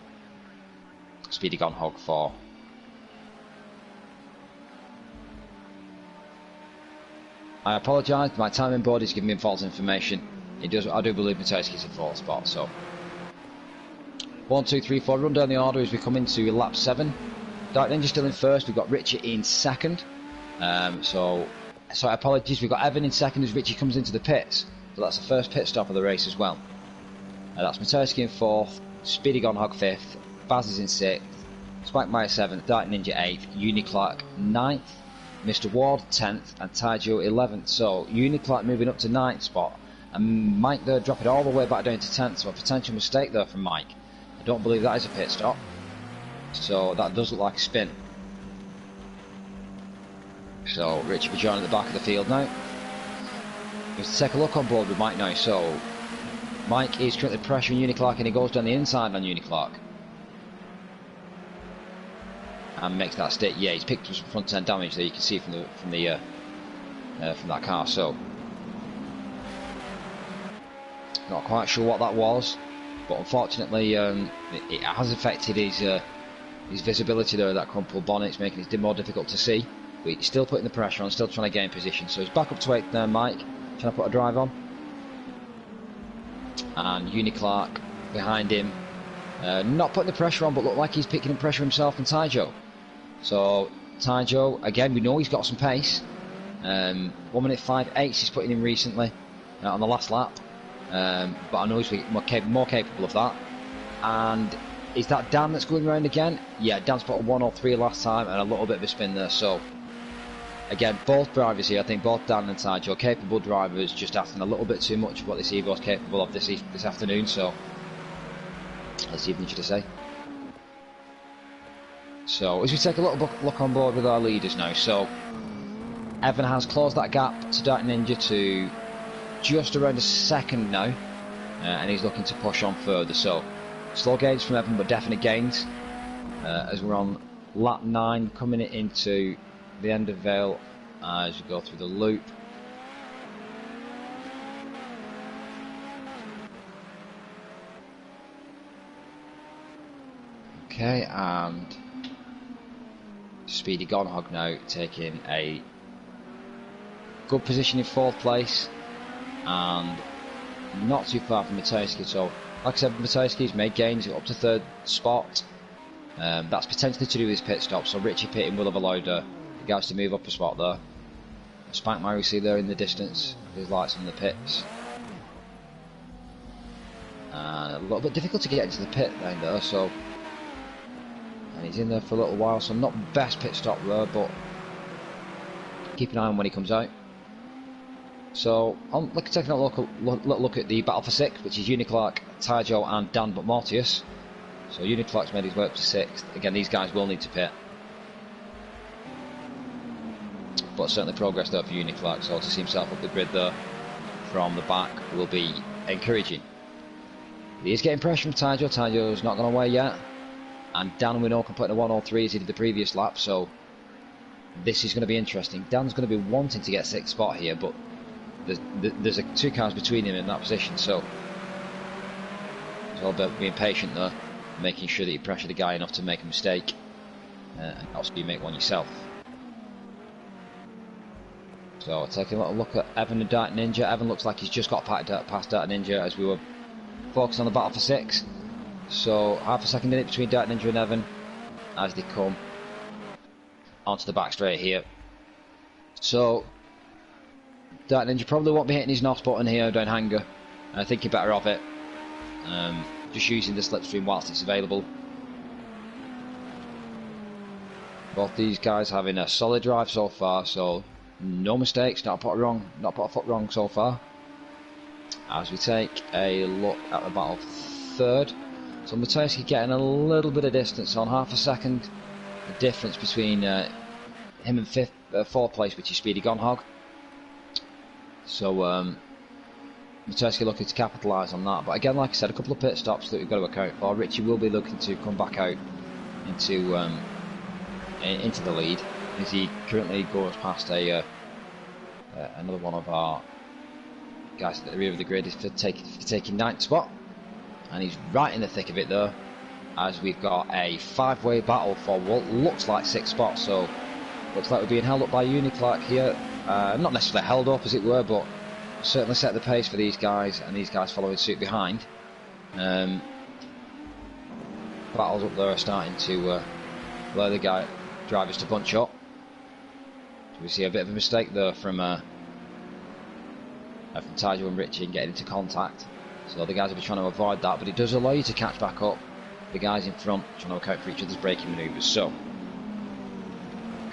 Speedy Gone Hog for I apologise, my timing board is giving me false information. I do believe Matejski's in 4th spot, so 1, 2, 3, 4, run down the order as we come into lap 7. Dark Ninja still in 1st, we've got Richie in 2nd. So apologies, we've got Evan in 2nd as Richie comes into the pits. So that's the first pit stop of the race as well. That's Matejski in 4th, Speedy Gone Hog 5th, Baz is in 6th, Spike Meyer 7th, Dark Ninja 8th, Uniclark 9th, Mr. Ward 10th, and Taijo 11th. So Uniclark moving up to 9th spot, and Mike there dropping all the way back down to 10th. So a potential mistake there from Mike. I don't believe that is a pit stop. So that does look like a spin. So Richie will be joining at the back of the field now. Let's take a look on board with Mike now. So Mike is currently pressuring Uniclark, and he goes down the inside on Uniclark and makes that stick. Yeah, he's picked up some front end damage there. You can see from that car. So not quite sure what that was, but unfortunately it has affected his visibility there. That crumpled bonnet, it's making it more difficult to see. But he's still putting the pressure on, still trying to gain position. So he's back up to 8th there, Mike, trying to put a drive on, and Uniclark behind him, not putting the pressure on, but look like he's picking up pressure himself and Taijo. So Taijo, again, we know he's got some pace. 1 minute 5.8 he's putting in recently on the last lap, but I know he's more capable of that. And is that Dan that's going around again? Yeah, Dan spotted 103 last time and a little bit of a spin there. So again, both drivers here, I think both Dan and Taijo are capable drivers, just asking a little bit too much of what this Evo is capable of this afternoon. So let's see if they should say. So as we take a little look on board with our leaders now, so Evan has closed that gap to Dark Ninja to just around a second now, and he's looking to push on further. So slow gains from Evan, but definite gains as we're on lap 9, coming into the end of Vale as we go through the loop. Okay, and Speedy Gone Hog now taking a good position in 4th place and not too far from Matejski. So like I said, Matejski's made gains up to 3rd spot. That's potentially to do with his pit stop, so Richie pitting will have allowed the guys to move up a spot there. Spike Murray, see there in the distance, his lights on the pits. And a little bit difficult to get into the pit down there, so, and he's in there for a little while, so not best pit stop there, but keep an eye on when he comes out. So, let's take a look at the battle for 6th, which is Uniclark, Taijo and Dan but Mortius. So Uniclark's made his way up to 6th. Again, these guys will need to pit. But certainly progress there for Uniclark, so to see himself up the grid there from the back will be encouraging. He is getting pressure from Taijo. Taijo's not gone away yet. And Dan, we know, can put in a 103 as he did the previous lap, so this is going to be interesting. Dan's going to be wanting to get 6th spot here, but there's 2 cars between him in that position, so it's all about being patient there, making sure that you pressure the guy enough to make a mistake, and also you make one yourself. So taking a little look at Evan and Dark Ninja. Evan looks like he's just got past Dark Ninja as we were focused on the battle for 6. So half a second in it between Dark Ninja and Evan as they come onto the back straight here. So Dark Ninja probably won't be hitting his NOS button here down Hanger. I think you're better off it. Just using the slipstream whilst it's available. Both these guys having a solid drive so far, so no mistakes, not put a foot wrong so far. As we take a look at the battle for 3rd, so Matejski getting a little bit of distance on half a second. The difference between him and 4th place, which is Speedy Gonhog. So Matejski looking to capitalise on that. But again, like I said, a couple of pit stops that we've got to account for. Richie will be looking to come back out into the lead, as he currently goes past another one of our guys at the rear of the grid is for taking 9th spot, and he's right in the thick of it there, as we've got a 5-way battle for what looks like 6th spot. So looks like we're being held up by Uniclark here, not necessarily held up as it were, but certainly set the pace for these guys, and these guys following suit behind. Battles up there are starting to allow the drivers to bunch up. So we see a bit of a mistake there from Taijo and Richie in getting into contact. So the guys will be trying to avoid that, but it does allow you to catch back up. The guys in front trying to account for each other's braking manoeuvres. So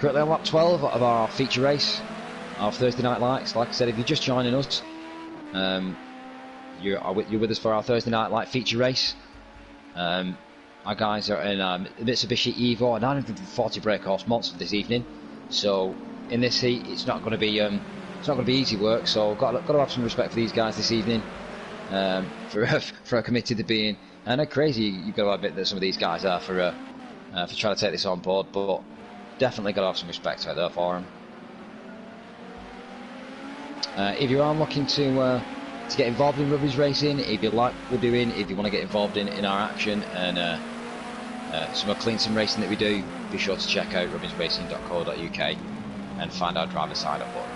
currently on lap 12 of our feature race of Thursday Night Lights. Like I said, if you're just joining us, you're with us for our Thursday Night Light feature race. Our guys are in Mitsubishi Evo, a 940 brake horse monster this evening. So in this heat, it's not going to be easy work. So got to have some respect for these guys this evening, for how committed they're being, and how crazy you've got to admit that some of these guys are for trying to take this on board. But definitely got to have some respect out there for them. If you are looking to get involved in rubbish racing, if you like what we're doing, if you want to get involved in our action and some of clean sim racing that we do, be sure to check out rubbishracing.co.uk and find our driver sign up board.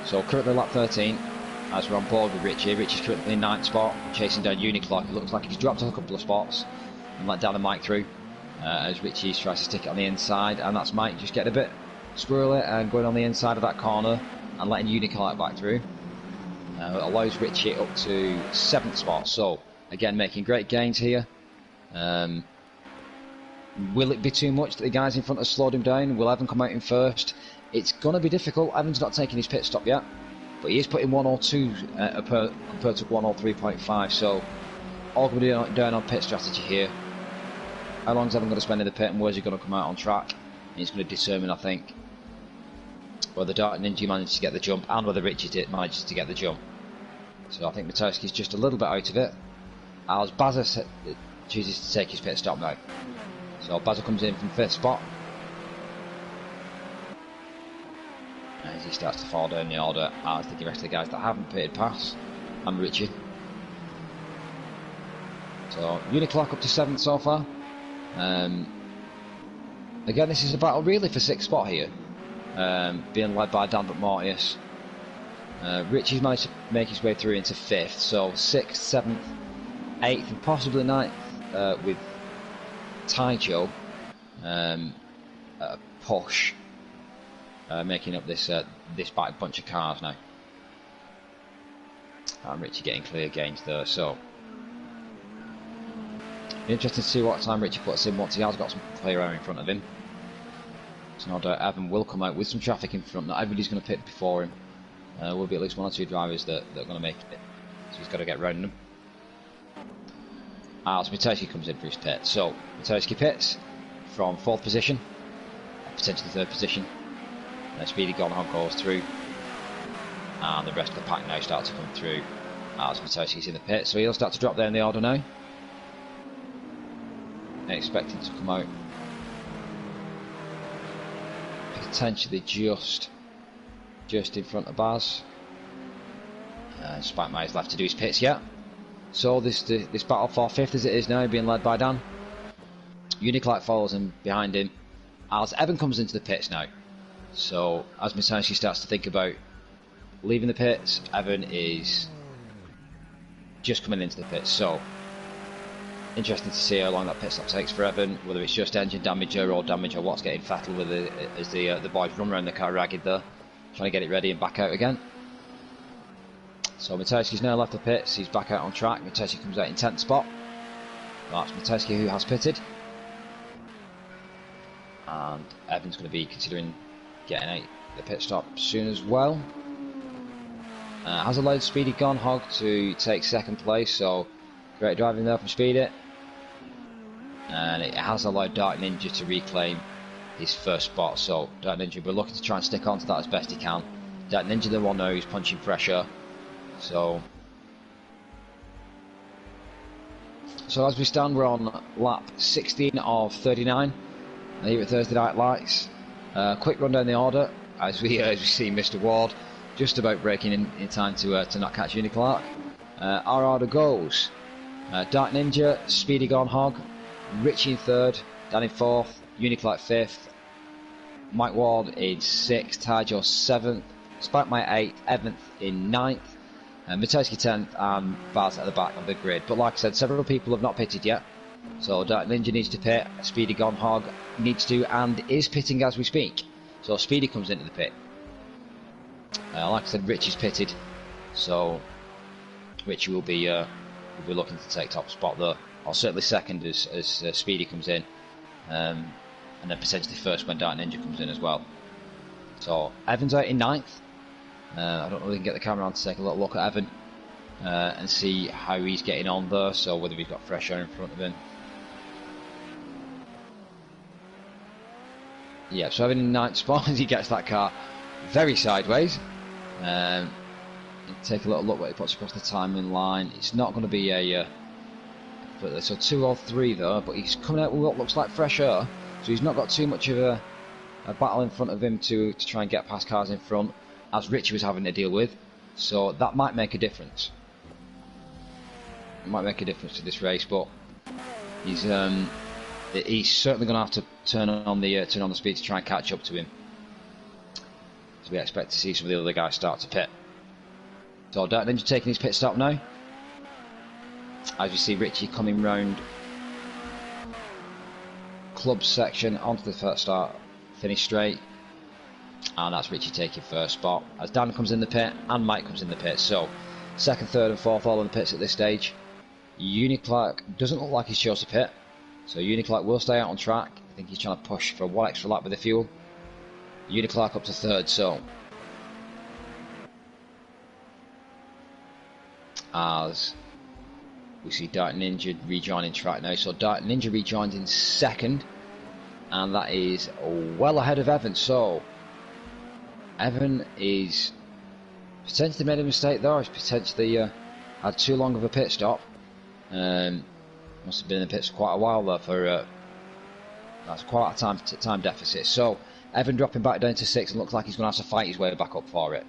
So currently lap 13, as we're on board with Richie. Richie's currently in 9th spot, chasing down Uniclark. It looks like he's dropped a couple of spots and let down the mic through, as Richie tries to stick it on the inside, and that's Mike just getting a bit squirrely and going on the inside of that corner and letting Uniclark back through. It allows Richie up to 7th spot. So again, making great gains here. Will it be too much that the guys in front have slowed him down? Will Evan come out in first? It's going to be difficult. Evan's not taking his pit stop yet, but he is putting 102 compared to 103.5. So all going to be down on pit strategy here. How long is Evan going to spend in the pit, and where's he going to come out on track? And he's going to determine, I think, whether Dark Ninja manages to get the jump and whether Richie manages to get the jump. So I think Matejski's just a little bit out of it, as Bazza chooses to take his pit stop now. So Bazza comes in from 5th spot as he starts to fall down the order, as the rest of the guys that haven't pitted pass, and Richie. So Uniclark up to 7th so far. Again, this is a battle really for 6th spot here, being led by Dan but Mortius. Richie's managed to make his way through into 5th, so 6th, 7th, 8th and possibly 9th with Taijo push, making up this back bunch of cars now. And Richie getting clear gains there, so interesting to see what time Richie puts in once he has got some clear air in front of him. So no doubt Evan will come out with some traffic in front. Not everybody's going to pit before him, Will be at least 1 or 2 drivers that are going to make it, so he's got to get round them. As Mitsubishi comes in for his pit, so Mitsubishi pits from 4th position, potentially 3rd position. Speedy Gonhog goes through, and the rest of the pack now start to come through as Mitsushi's in the pit, so he'll start to drop there in the order now. Expecting to come out potentially just in front of Baz. Despite Myers left to do his pits yet. So this battle for 5th as it is now, being led by Dan. Uniclight follows him behind him as Evan comes into the pits now. So as Mitsubishi starts to think about leaving the pits, Evan is just coming into the pits. So interesting to see how long that pit stop takes for Evan, whether it's just engine damage or damage or what's getting fatal with it as the boys run around the car ragged there, trying to get it ready and back out again. So Mitsubishi now left the pits, he's back out on track. Mitsubishi comes out in 10th spot. That's Mitsubishi who has pitted. And Evan's going to be considering getting out the pit stop soon as well. Has allowed Speedy Gonhog to take 2nd place, so great driving there from Speedy. And it has allowed Dark Ninja to reclaim his 1st spot, so Dark Ninja, we're looking to try and stick on to that as best he can. Dark Ninja the one now who's punching pressure. So as we stand, we're on lap 16 of 39 here at Thursday Night Lights. Quick run down the order as we see Mr. Ward just about breaking in time to not catch Uniclark. Our order goes: Dark Ninja, Speedy Gonhog, Richie in 3rd, Dan in 4th, Uniclark 5th, Mike Ward in 6th, Tyjo 7th, Spike Mike 8th, Evan in 9th, Mitsubishi 10th, and Baz at the back of the grid. But like I said, several people have not pitted yet, so Dark Ninja needs to pit, Speedy Gonhog needs to and is pitting as we speak. So Speedy comes into the pit. Like I said, Richie's pitted, so Richie will be looking to take top spot there, or certainly 2nd as Speedy comes in, and then potentially 1st when Dark Ninja comes in as well. So Evan's out in 9th. I don't know if we can get the camera on to take a little look at Evan and see how he's getting on there, so whether he's got fresh air in front of him. Yeah, so Evan in 9th spot as he gets that car very sideways. Take a little look what he puts across the timing line. It's not going to be a so 2 or 3 though, but he's coming out with what looks like fresh air, so he's not got too much of a battle in front of him to try and get past cars in front, as Richie was having to deal with. So that might make a difference. It might make a difference to this race, but he's certainly going to have to turn on the speed to try and catch up to him. So we expect to see some of the other guys start to pit. So Dark Ninja taking his pit stop now, as you see Richie coming round club section onto the first start, finish straight, and that's Richie taking 1st spot as Dan comes in the pit and Mike comes in the pit. So 2nd, 3rd and 4th all in the pits at this stage. Uniclark doesn't look like he's chose to pit, so Uniclark will stay out on track. I think he's trying to push for 1 extra lap with the fuel. Uniclark up to 3rd, so as we see Dark Ninja rejoining track now. So Dark Ninja rejoins in 2nd, and that is well ahead of Evan. So Evan is potentially made a mistake there. He's potentially had too long of a pit stop. Must have been in the pits for quite a while there for that's quite a time deficit. So Evan dropping back down to 6th and looks like he's going to have to fight his way back up for it.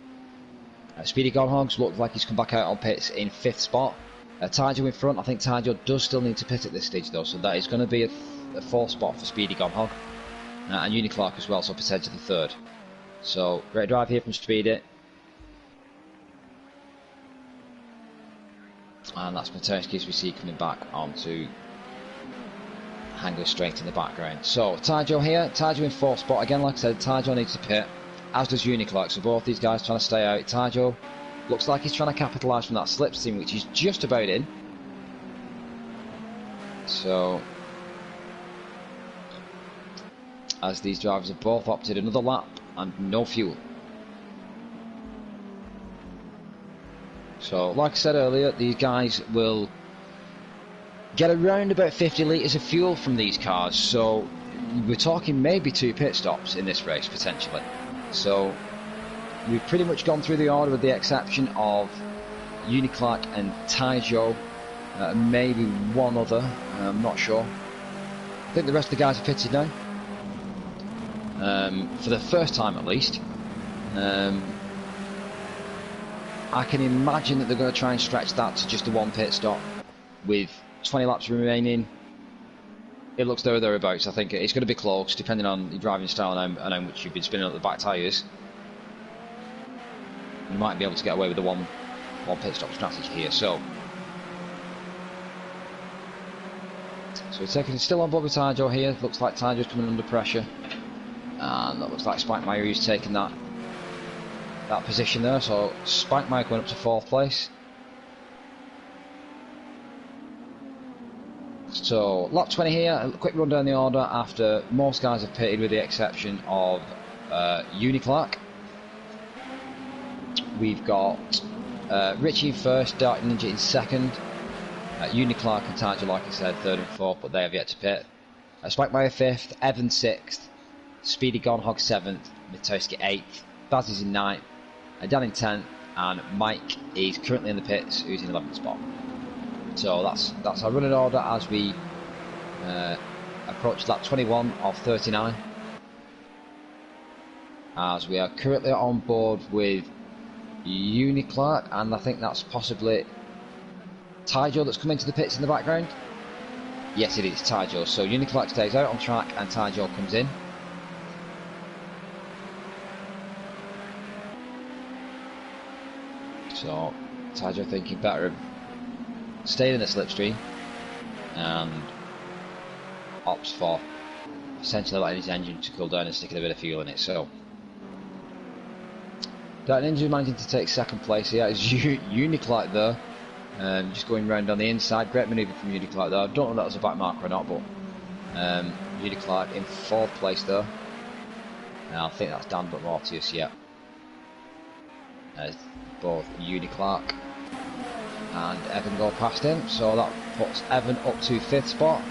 Speedy Gonhogs looks like he's come back out on pits in 5th spot. Tyjo in front. I think Tyjo does still need to pit at this stage though, so that is going to be a 4th spot for Speedy Gonhog. And Uniclark as well, so potentially 3rd. So great drive here from Speedy. And that's Maternski as we see coming back onto Hangler straight in the background. So Tyjo here, Tyjo in 4th spot. Again, like I said, Tyjo needs to pit, as does Uniclark, so both these guys trying to stay out. Tyjo looks like he's trying to capitalise from that slipstream, which is just about in. So as these drivers have both opted another lap and no fuel. So, like I said earlier, these guys will get around about 50 litres of fuel from these cars, so we're talking maybe 2 pit stops in this race, potentially. So, we've pretty much gone through the order with the exception of Uniclark and Taijo, maybe one other, I'm not sure. I think the rest of the guys are pitted now, for the first time at least. I can imagine that they're going to try and stretch that to just the 1 pit stop with 20 laps remaining. It looks there or thereabouts. I think it's going to be close, depending on your driving style and how much you've been spinning at the back tyres. You might be able to get away with the one pit stop strategy here. So we're taking still on board with Taijo here. Looks like Taijo's coming under pressure, and that looks like Spike Meyer who's taken that position there. So Spike Meyer going up to 4th place. So lap 20 here, a quick run down the order after most guys have pitted with the exception of Uniclark. We've got Richie in 1st, Dark Ninja in 2nd, Uniclark and Taijo, like I said, 3rd and 4th, but they have yet to pit. Spike Meyer 5th, Evan 6th, Speedy Gonhog 7th, Mitoski 8th, Baz is in 9th, Dan in 10th, and Mike is currently in the pits, who's in 11th spot. So that's our running order as we approach lap 21 of 39. As we are currently on board with Uniclark, and I think that's possibly Taijo that's come into the pits in the background. Yes, it is Taijo. So Uniclark stays out on track and Taijo comes in. So Taijo thinking better of staying in the slipstream and opts for essentially letting his engine to cool down and sticking a bit of fuel in it. So Dark Ninja managing to take 2nd place here. It's Uniclark there, just going round on the inside. Great manoeuvre from Uniclark there. I don't know if that was a back marker or not, but Uniclark in 4th place there. And I think that's Dan but Mortius, yeah. Both Uniclark and Evan go past him, so that puts Evan up to 5th spot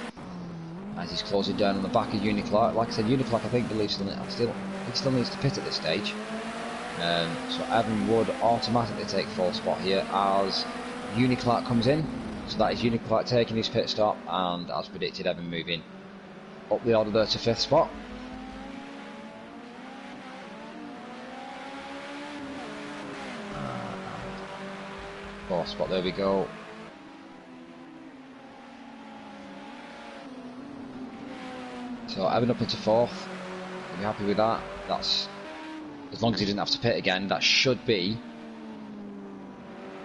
as he's closing down on the back of Uniclark. Like I said, Uniclark I think believes he still needs to pit at this stage, so Evan would automatically take 4th spot here as Uniclark comes in. So that is Uniclark taking his pit stop, and as predicted, Evan moving up the order there to 5th spot. Fourth spot, there we go. So Evan up into 4th. Are you happy with that? That's, as long as he doesn't have to pit again, that should be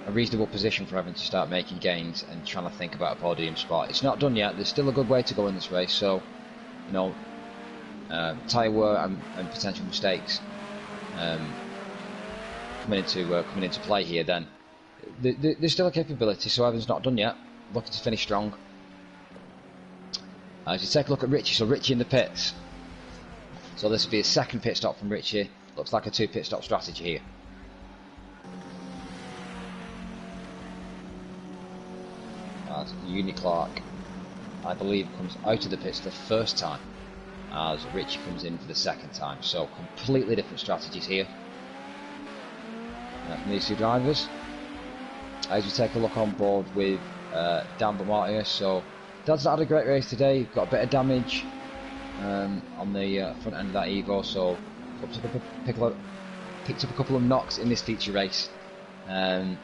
a reasonable position for Evan to start making gains and trying to think about a podium spot. It's not done yet. There's still a good way to go in this race. So, you know, tyre wear and potential mistakes coming into play here. Then there's still a capability. So Evan's not done yet. Looking to finish strong. As you take a look at Richie, so Richie in the pits. So this will be a 2nd pit stop from Richie. Looks like a 2 pit stop strategy here. As Uniclark, I believe, comes out of the pits the 1st time, as Richie comes in for the 2nd time. So completely different strategies here from these 2 drivers. As you take a look on board with Dan Bamartius, so Dan's not had a great race today. Got a bit of damage on the front end of that Evo, so picked up a couple of knocks in this feature race, as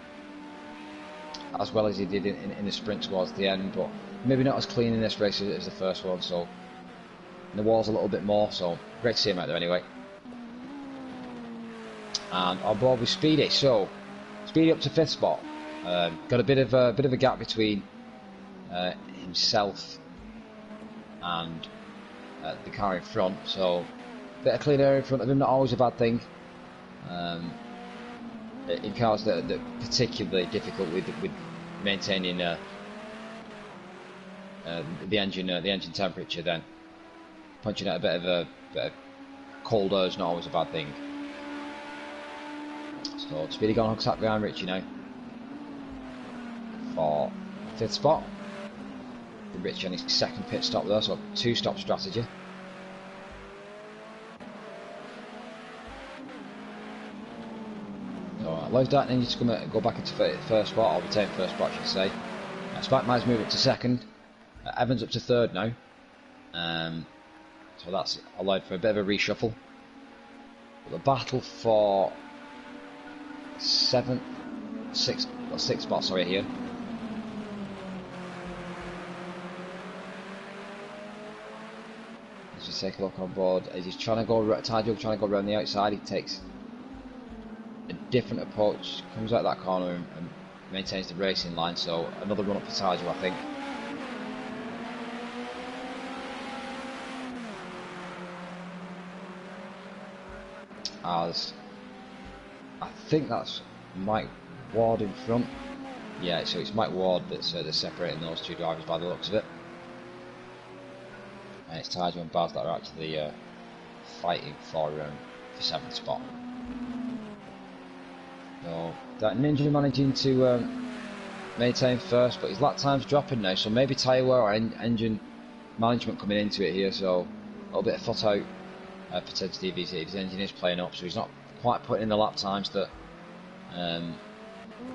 well as he did in the sprint towards the end, but maybe not as clean in this race as the first one, so the walls a little bit more, so great to see him out there anyway. And on board with Speedy, so Speedy up to 5th spot. Got a bit of a gap between himself and the car in front, so a bit of clean air in front of him, not always a bad thing. In cars that are particularly difficult with maintaining the engine temperature, then punching out a bit of cold air is not always a bad thing. So Speedy gone sat behind Richie now. for 5th spot. Richie on his 2nd pit stop there, so 2-stop strategy. So allows Dark Ninja to go back into 1st spot, or retain 1st spot, I should say. Spike Mize move up to 2nd. Evans up to 3rd now. So that's allowed for a bit of a reshuffle. But the battle for 6th spot, sorry, here. Let's just take a look on board. As he's trying to go, Tidal trying to go around the outside, he takes a different approach, comes out that corner and maintains the racing line. So another run up for Tidal, I think. As I think that's Mike Ward in front. Yeah, so it's Mike Ward that's separating those two drivers by the looks of it. And it's Tidal and Baz that are actually fighting for 7th spot. So that Ninja managing to maintain 1st, but his lap time's dropping now, so maybe tyre wear or engine management coming into it here, so a little bit of foot out potentially if his engine is playing up, so he's not quite putting in the lap times that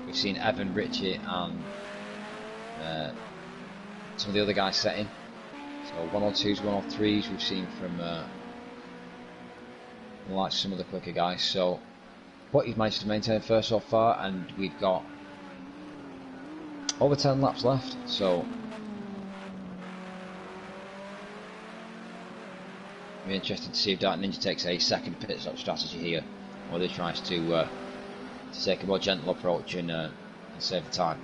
we've seen Evan, Richie and some of the other guys setting. So 102s, 103s we've seen from like some of the quicker guys. So but he's managed to maintain 1st so far, and we've got over 10 laps left, so it'll be interesting to see if Dark Ninja takes a 2nd pit stop strategy here, or whether he tries to take a more gentle approach and save the time.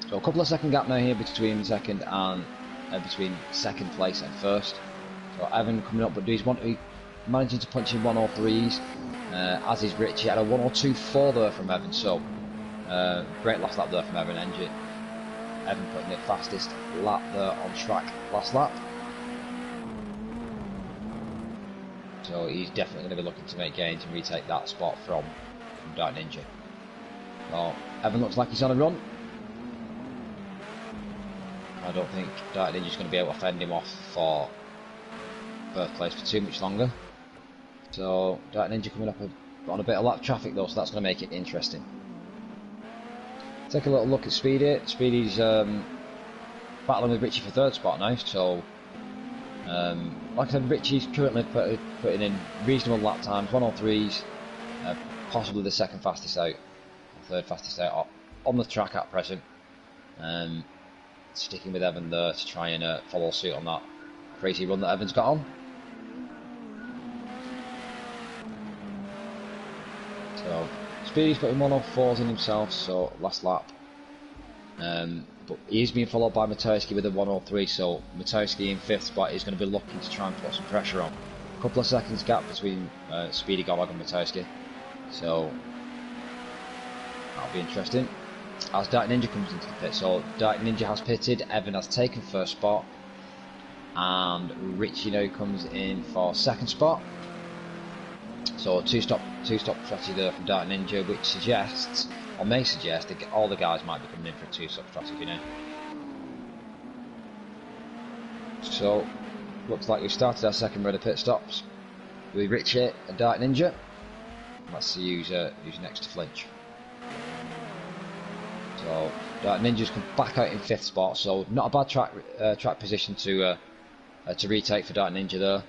So a couple of second gap now here between 2nd and between 2nd place and 1st. So Evan coming up, but he's managing to punch in 103s, as is Richie. At a 102.4 there from Evan, so great last lap there from Evan. Evan putting the fastest lap there on track last lap. So he's definitely going to be looking to make gains and retake that spot from Dark Ninja. So Evan looks like he's on a run. I don't think Dark Ninja's going to be able to fend him off for 1st place for too much longer. So Dark Ninja coming up on a bit of lap traffic though, so that's going to make it interesting. Take a little look at Speedy. Speedy's battling with Richie for 3rd spot now, so like I said, Richie's currently putting in reasonable lap times, 103s, possibly the 2nd fastest out, or 3rd fastest out on the track at present. Sticking with Evan there to try and follow suit on that crazy run that Evan's got on. So Speedy's putting 104s in himself, so last lap. But he is being followed by Matowski with a 103, so Matowski in 5th spot is going to be looking to try and put some pressure on. A couple of seconds gap between Speedy Golog and Matowski, so that'll be interesting. As Dark Ninja comes into the pit, so Dark Ninja has pitted, Evan has taken 1st spot, and Richie now comes in for 2nd spot. So two-stop strategy there from Dark Ninja, which suggests, or may suggest, that all the guys might be coming in for a 2-stop strategy now. So looks like we've started our 2nd round of pit stops with Richie and Dark Ninja. Let's see who's next to flinch. So Dark Ninja's come back out in 5th spot, so not a bad track position to retake for Dark Ninja there.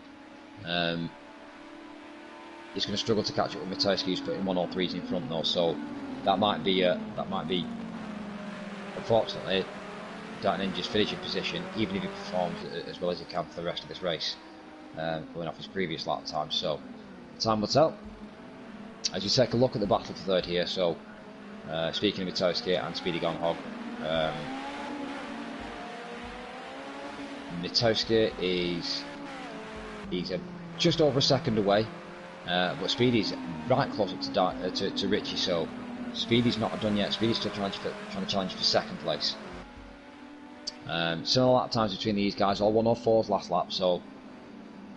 He's going to struggle to catch up with Matowski, who's putting 103s in front though, so that might be unfortunately Dark Ninja's finishing position, even if he performs as well as he can for the rest of this race, going off his previous lap time. So time will tell. As you take a look at the battle for 3rd here, so speaking of Matowski and Speedy Gone Hog, Matowski is just over a second away, but Speedy's right close up to Richie, so Speedy's not done yet. Speedy's still trying to challenge for 2nd place. Similar lap times between these guys, all 104s last lap, so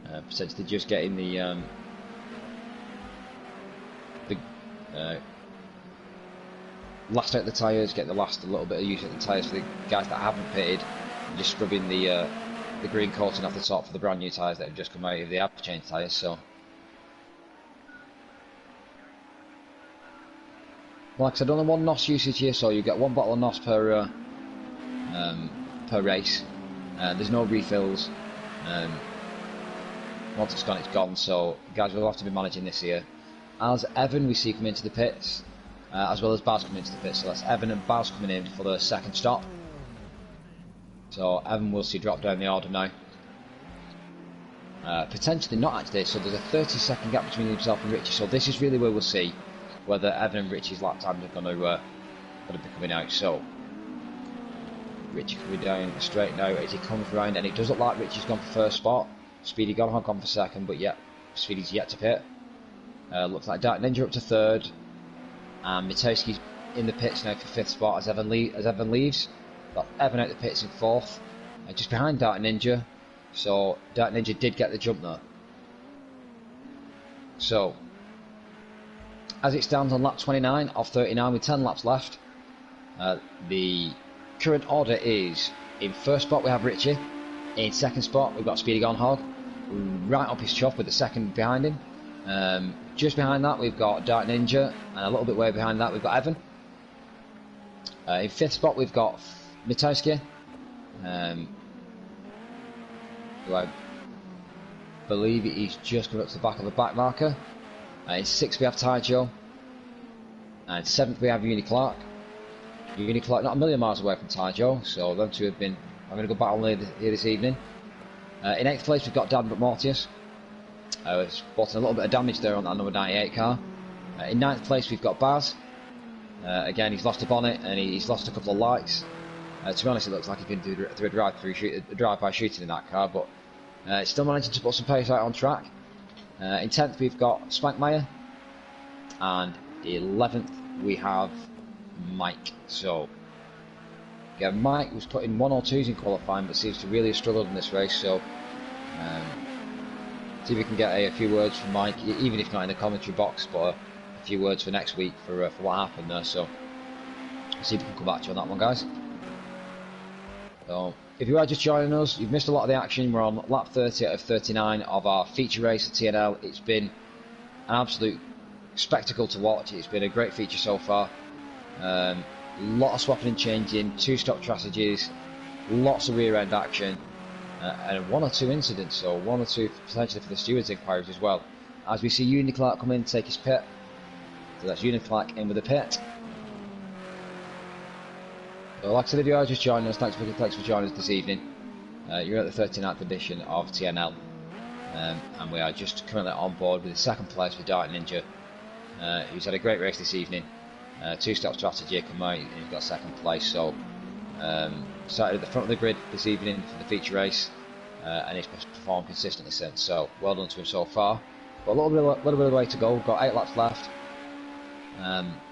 potentially just getting the last out the tyres, get the last little bit of use of the tyres for the guys that haven't pitted, and just scrubbing the green coating off the top for the brand new tyres that have just come out of the have changed tyres. So, like I said, only one NOS usage here, so you get one bottle of NOS per race. There's no refills. Once it's gone. So, guys, we'll have to be managing this here. As Evan, we see come into the pits, as well as Baz coming into the pits. So that's Evan and Baz coming in for the second stop. So Evan will see drop down the order now. Potentially not actually, so there's a 30-second gap between himself and Richie. So this is really where we'll see whether Evan and Richie's lap times are going to be coming out. So Richie coming down straight now as he comes round, and it does look like Richie's gone for first spot. Speedy gone for second, but yet Speedy's yet to pit. Looks like Dark Ninja up to third, and Mitowski's in the pits now for fifth spot as Evan leaves. Got Evan out the pits in fourth, just behind Dark Ninja. So Dark Ninja did get the jump though. So as it stands on lap 29 of 39 with 10 laps left, the current order is: in first spot we have Richie, in second spot we've got Speedy Gone Hog, right up his chuff with the second behind him. Just behind that we've got Dark Ninja, and a little bit way behind that we've got Evan. In fifth spot we've got Mitowski, who I believe he's just coming up to the back of the back marker. In sixth we have Ty Joe, and seventh we have Uni Clark. Uni Clark not a million miles away from Ty Joe, so them two have been having a good battle here this evening. In eighth place we've got Dan Mortius. Spotting a little bit of damage there on that number 98 car. In ninth place we've got Baz. Again, he's lost a bonnet and he's lost a couple of lights. To be honest, it looks like he can do a drive-by shooting in that car, but still managing to put some pace out on track. In 10th we've got Spankmeyer, and 11th we have Mike. So again, Mike was putting 102s in qualifying, but seems to really have struggled in this race. So see if we can get a few words from Mike, even if not in the commentary box, but a few words for next week for what happened there. So see if we can come back to you on that one, guys. So if you are just joining us, you've missed a lot of the action. We're on lap 30 out of 39 of our feature race at TNL. It's been an absolute spectacle to watch. It's been a great feature so far. A lot of swapping and changing, two-stop strategies, lots of rear-end action, and one or two incidents, so one or two potentially for the stewards' inquiries as well. As we see Uni Clark come in and take his pit. So that's Uni Clark in with the pit. So like I said, if you are just joining us, thanks for joining us this evening. You're at the 39th edition of TNL, and we are just currently on board with the second place with Dark Ninja, who's had a great race this evening. Two-stop strategy come out and he's got second place. So started at the front of the grid this evening for the feature race, and he's performed consistently since. So well done to him so far. Got a little bit of way to go. We've got 8 laps left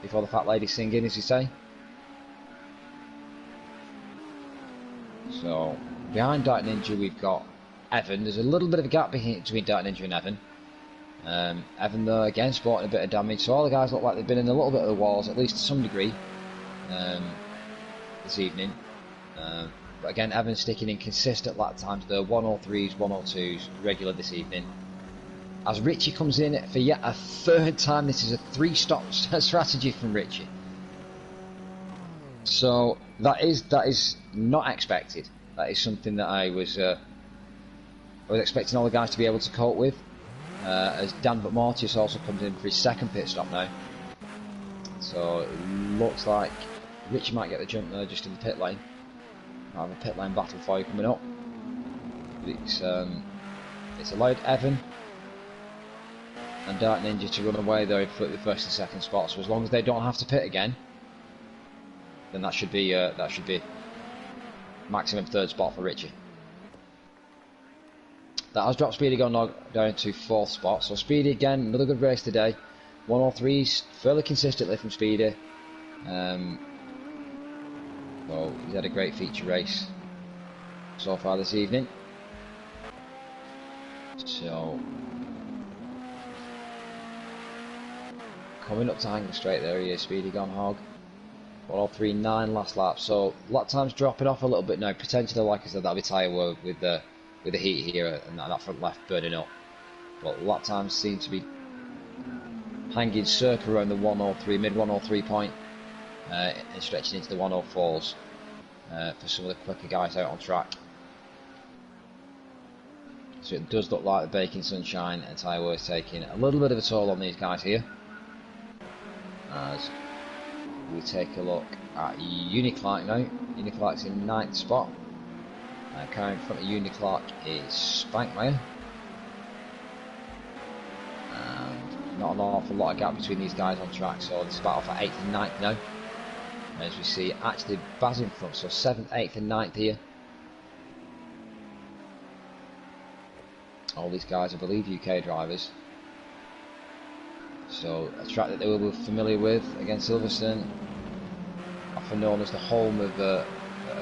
before the fat lady singing, as you say. So behind Dark Ninja we've got Evan. There's a little bit of a gap between Dark Ninja and Evan. Evan though again sporting a bit of damage, so all the guys look like they've been in a little bit of the walls, at least to some degree, this evening. But again, Evan sticking in consistent lap times, the 103s, 102s regular this evening. As Richie comes in for yet a third time, this is a 3-stop strategy from Richie. So that is not expected. That is something that I was expecting all the guys to be able to cope with. As Dan Mortius also comes in for his second pit stop now. So it looks like Richie might get the jump there just in the pit lane. I'll have a pit lane battle for you coming up. It's allowed Evan and Dark Ninja to run away there for the first and second spot. So as long as they don't have to pit again, then that should be maximum third spot for Richie. That has dropped Speedy down to fourth spot. So Speedy again, another good race today. 103s fairly consistently from Speedy. Well, he's had a great feature race so far this evening. So coming up to Angle Straight, there he is, Speedy Gone Hog. 103.9 last lap. So lap time's dropping off a little bit now. Potentially, like I said, that'll be tyre wear with the heat here and that front left burning up. But lap times seem to be hanging circa around the 103, mid 103 point, and stretching into the 104s for some of the quicker guys out on track. So it does look like the baking sunshine and tyre wear is taking a little bit of a toll on these guys here. As we take a look at Uniclark now. Uniclark's in 9th spot. Car in front of Uniclark is Spankmeyer. And not an awful lot of gap between these guys on track, so this battle for 8th and 9th now. As we see, actually Baz in front, so 7th, 8th and 9th here. All these guys, I believe, UK drivers. So a track that they will be familiar with again, Silverstone, often known as the home of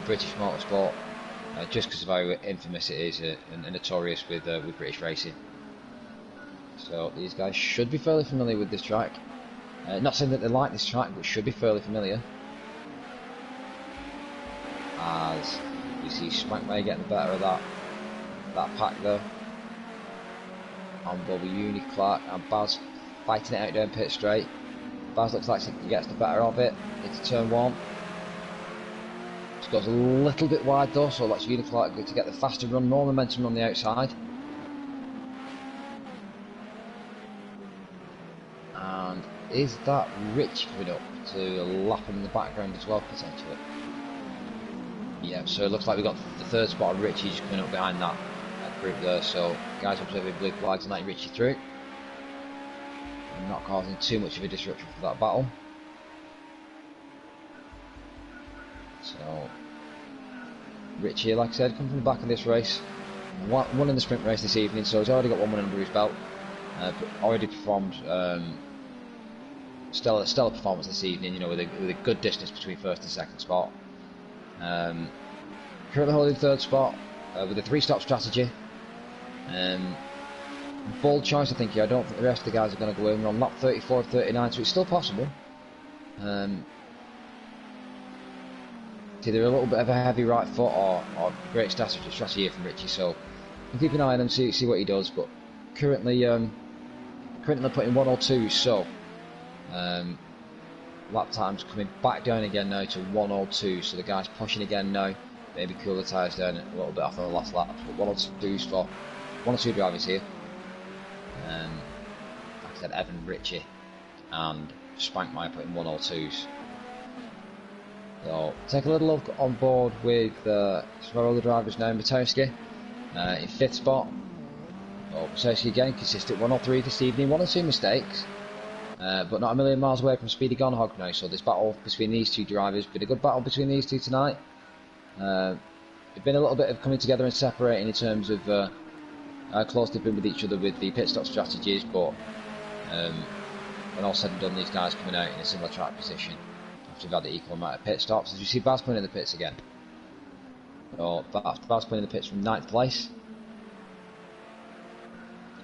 British motorsport, just because of how infamous it is and notorious with British racing. So these guys should be fairly familiar with this track. Not saying that they like this track, but should be fairly familiar. As you see Spankmeyer getting the better of that pack there. On Bobby Uniclark and Baz fighting it out down pit straight. Baz looks like he gets the better of it into turn 1. Just goes a little bit wide though, so that's Uniclark to get the faster run, more momentum on the outside. And is that Rich coming up to lap him in the background as well, potentially? Yeah, so it looks like we've got the 3rd spot of Richie just coming up behind that group there, so guys observing blue flags and letting Richie through. Not causing too much of a disruption for that battle. So Richie, like I said, come from the back of this race, won in the sprint race this evening, so he's already got 1 win under his belt, but already performed stellar performance this evening, you know, with a good distance between 1st and 2nd spot. Currently holding 3rd spot with a 3-stop strategy. Bold choice, I think here. I don't think the rest of the guys are going to go in. We're on lap 34 of 39, so it's still possible. It's either a little bit of a heavy right foot or great strategy here from Richie, so we'll keep an eye on him, see what he does. But currently they're putting 102, so lap time's coming back down again now to 102, so the guy's pushing again now. Maybe cool the tyres down a little bit after the last lap, but 102's for 1 or 2 drivers here. Like I said, Evan, Richie and Spankmeyer putting 102s. So take a little look on board with some of our other drivers now. Matowski in 5th spot. Matowski again consistent 103 this evening. 1 or 2 mistakes, but not a million miles away from Speedy Gonhog now. So this battle between these 2 drivers, been a good battle between these 2 tonight. It's been a little bit of coming together and separating in terms of how close they've been with each other with the pit stop strategies, but when all said and done, these guys coming out in a similar track position after we've had the equal amount of pit stops. As you see, Baz coming in the pits again. So Baz coming in the pits from 9th place.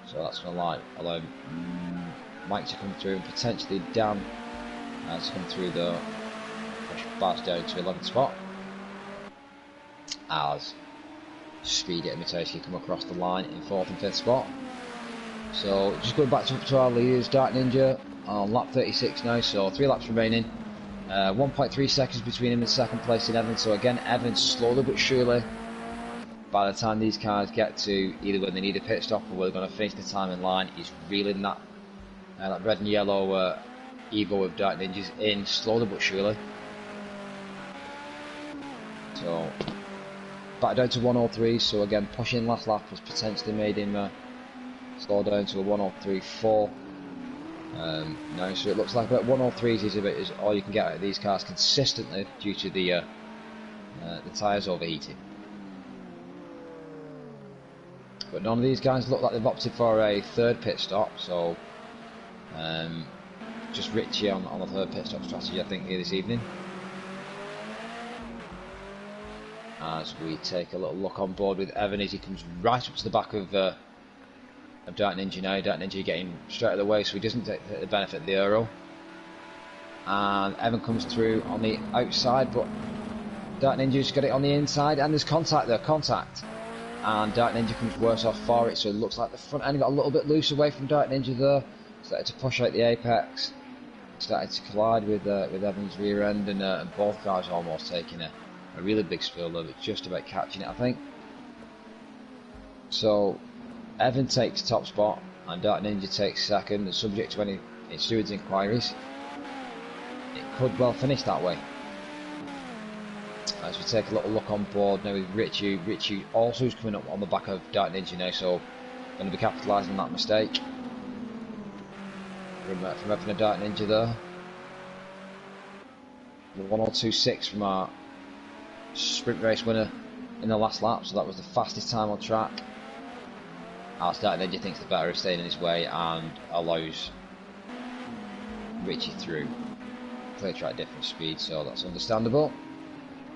So that's going to allow Mike to come through and potentially Dan to come through the push Baz down to 11th spot. As Speedy and Matowski come across the line in 4th and 5th spot. So just going back to our leaders, Dark Ninja on lap 36 now, so 3 laps remaining. 1.3 seconds between him and 2nd place in Evan. So again, Evan slowly but surely, by the time these cars get to either when they need a pit stop or we're going to finish the time in line, he's reeling that red and yellow Evo of Dark Ninjas in slowly but surely. So back down to 103, so again pushing last lap has potentially made him slow down to a 103.4 now, so it looks like about 103s is all you can get out of these cars consistently due to the tyres overheating. But none of these guys look like they've opted for a 3rd pit stop, so just Richie on the 3rd pit stop strategy, I think, here this evening. As we take a little look on board with Evan as he comes right up to the back of Dark Ninja now. Dark Ninja getting straight out of the way, so he doesn't take the benefit of the aero. and Evan comes through on the outside, but Dark Ninja's got it on the inside, and there's contact there, and Dark Ninja comes worse off for it, so it looks like the front end got a little bit loose away from Dark Ninja there, started to push out the apex, started to collide with Evan's rear end, and both guys almost taking a really big spill there, but just about catching it, I think. So Evan takes top spot, and Dark Ninja takes second, and subject to any stewards' inquiries, it could well finish that way. As we take a little look on board now with Richie also is coming up on the back of Dark Ninja now, so going to be capitalising on that mistake from Evan and Dark Ninja there. 1:02.6 from our sprint race winner in the last lap, so that was the fastest time on track. As Dark Ninja thinks the better of staying in his way and allows Richie through. Clear track difference speed, so that's understandable.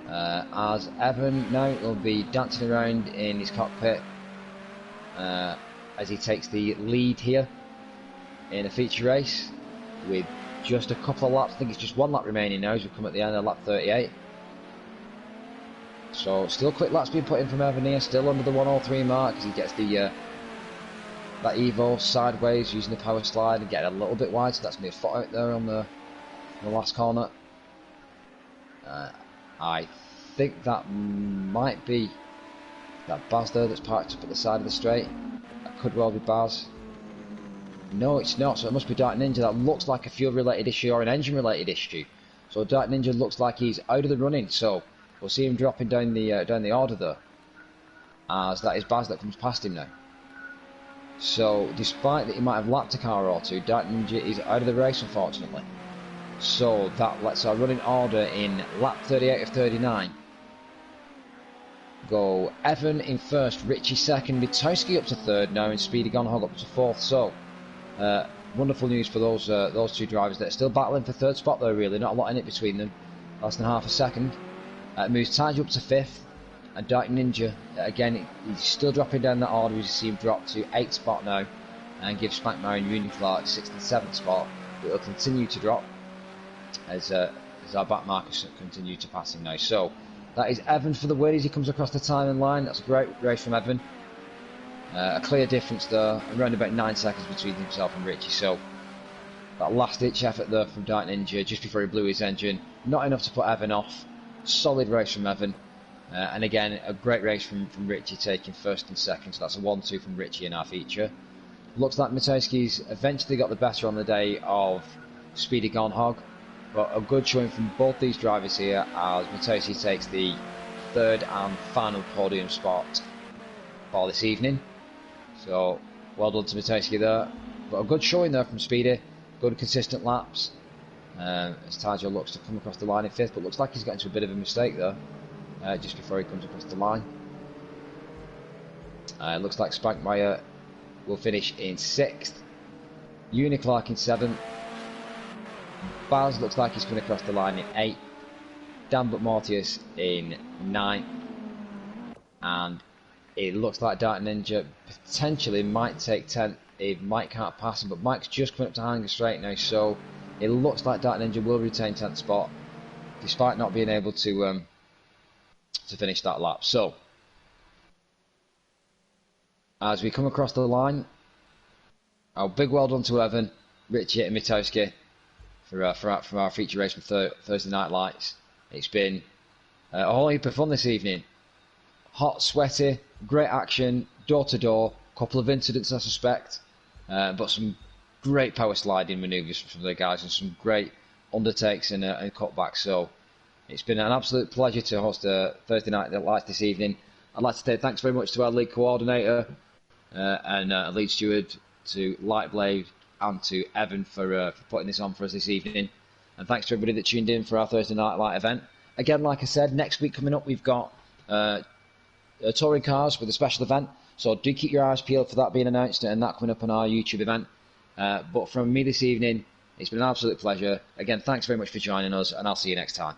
As Evan now will be dancing around in his cockpit as he takes the lead here in a feature race with just a couple of laps. I think it's just one lap remaining now as we come at the end of lap 38. So still quick laps being put in from Evan here, still under the 1:03 mark as he gets the that Evo sideways using the power slide and getting a little bit wide, so that's me a foot out there on the last corner. I think that might be that Baz there that's parked up at the side of the straight. That could well be Baz. No, it's not, so it must be Dark Ninja. That looks like a fuel related issue or an engine related issue. So Dark Ninja looks like he's out of the running, so we'll see him dropping down the order there, as that is Baz that comes past him now. So despite that he might have lapped a car or two, Dark Ninja is out of the race unfortunately. So that lets our running order in lap 38 of 39 go Evan in first, Richie second, Mitsubishi up to third now, and Speedy Gonhog up to fourth. So wonderful news for those two drivers that are still battling for third spot though, really, not a lot in it between them, less than half a second. Moves Taiju up to fifth, and Dark Ninja, again, he's still dropping down that order as you see him drop to 8th spot now, and gives Spankmeyer and Uni Clark 6th and 7th spot, but will continue to drop as our back markers continue to pass him now. So that is Evan for the win as he comes across the timing line. That's a great race from Evan. A clear difference there, around about 9 seconds between himself and Richie. So that last ditch effort there from Dark Ninja just before he blew his engine, not enough to put Evan off. Solid race from Evan, and again a great race from Richie, taking first and second, so that's a 1-2 from Richie in our feature. Looks like Matejski's eventually got the better on the day of Speedy Gonhog, but a good showing from both these drivers here as Matejski takes the third and final podium spot for this evening. So well done to Matejski there, but a good showing there from Speedy, good consistent laps. As Tajo looks to come across the line in fifth, but looks like he's got into a bit of a mistake there just before he comes across the line. Looks like Spankmeyer will finish in 6th, Uni Clark in 7th, Baz looks like he's coming across the line in 8th, Dan Mortius in 9th, and it looks like Dark Ninja potentially might take 10th if Mike can't pass him, but Mike's just coming up to Hanger Straight now, so it looks like Dark Ninja will retain 10th spot despite not being able to finish that lap. So as we come across the line, a big well done to Evan, Richie and Mitowski for our feature race from Thursday Night Lights. It's been a whole heap of fun this evening. Hot, sweaty, great action, door to door, couple of incidents I suspect, but some great power sliding manoeuvres from the guys and some great undertakes and cutbacks. So it's been an absolute pleasure to host Thursday Night Lights this evening. I'd like to say thanks very much to our league coordinator and lead steward, to Lightblade and to Evan for putting this on for us this evening. And thanks to everybody that tuned in for our Thursday Night Light event. Again, like I said, next week coming up we've got touring cars with a special event. So do keep your eyes peeled for that being announced and that coming up on our YouTube event. But from me this evening, it's been an absolute pleasure. Again, thanks very much for joining us, and I'll see you next time.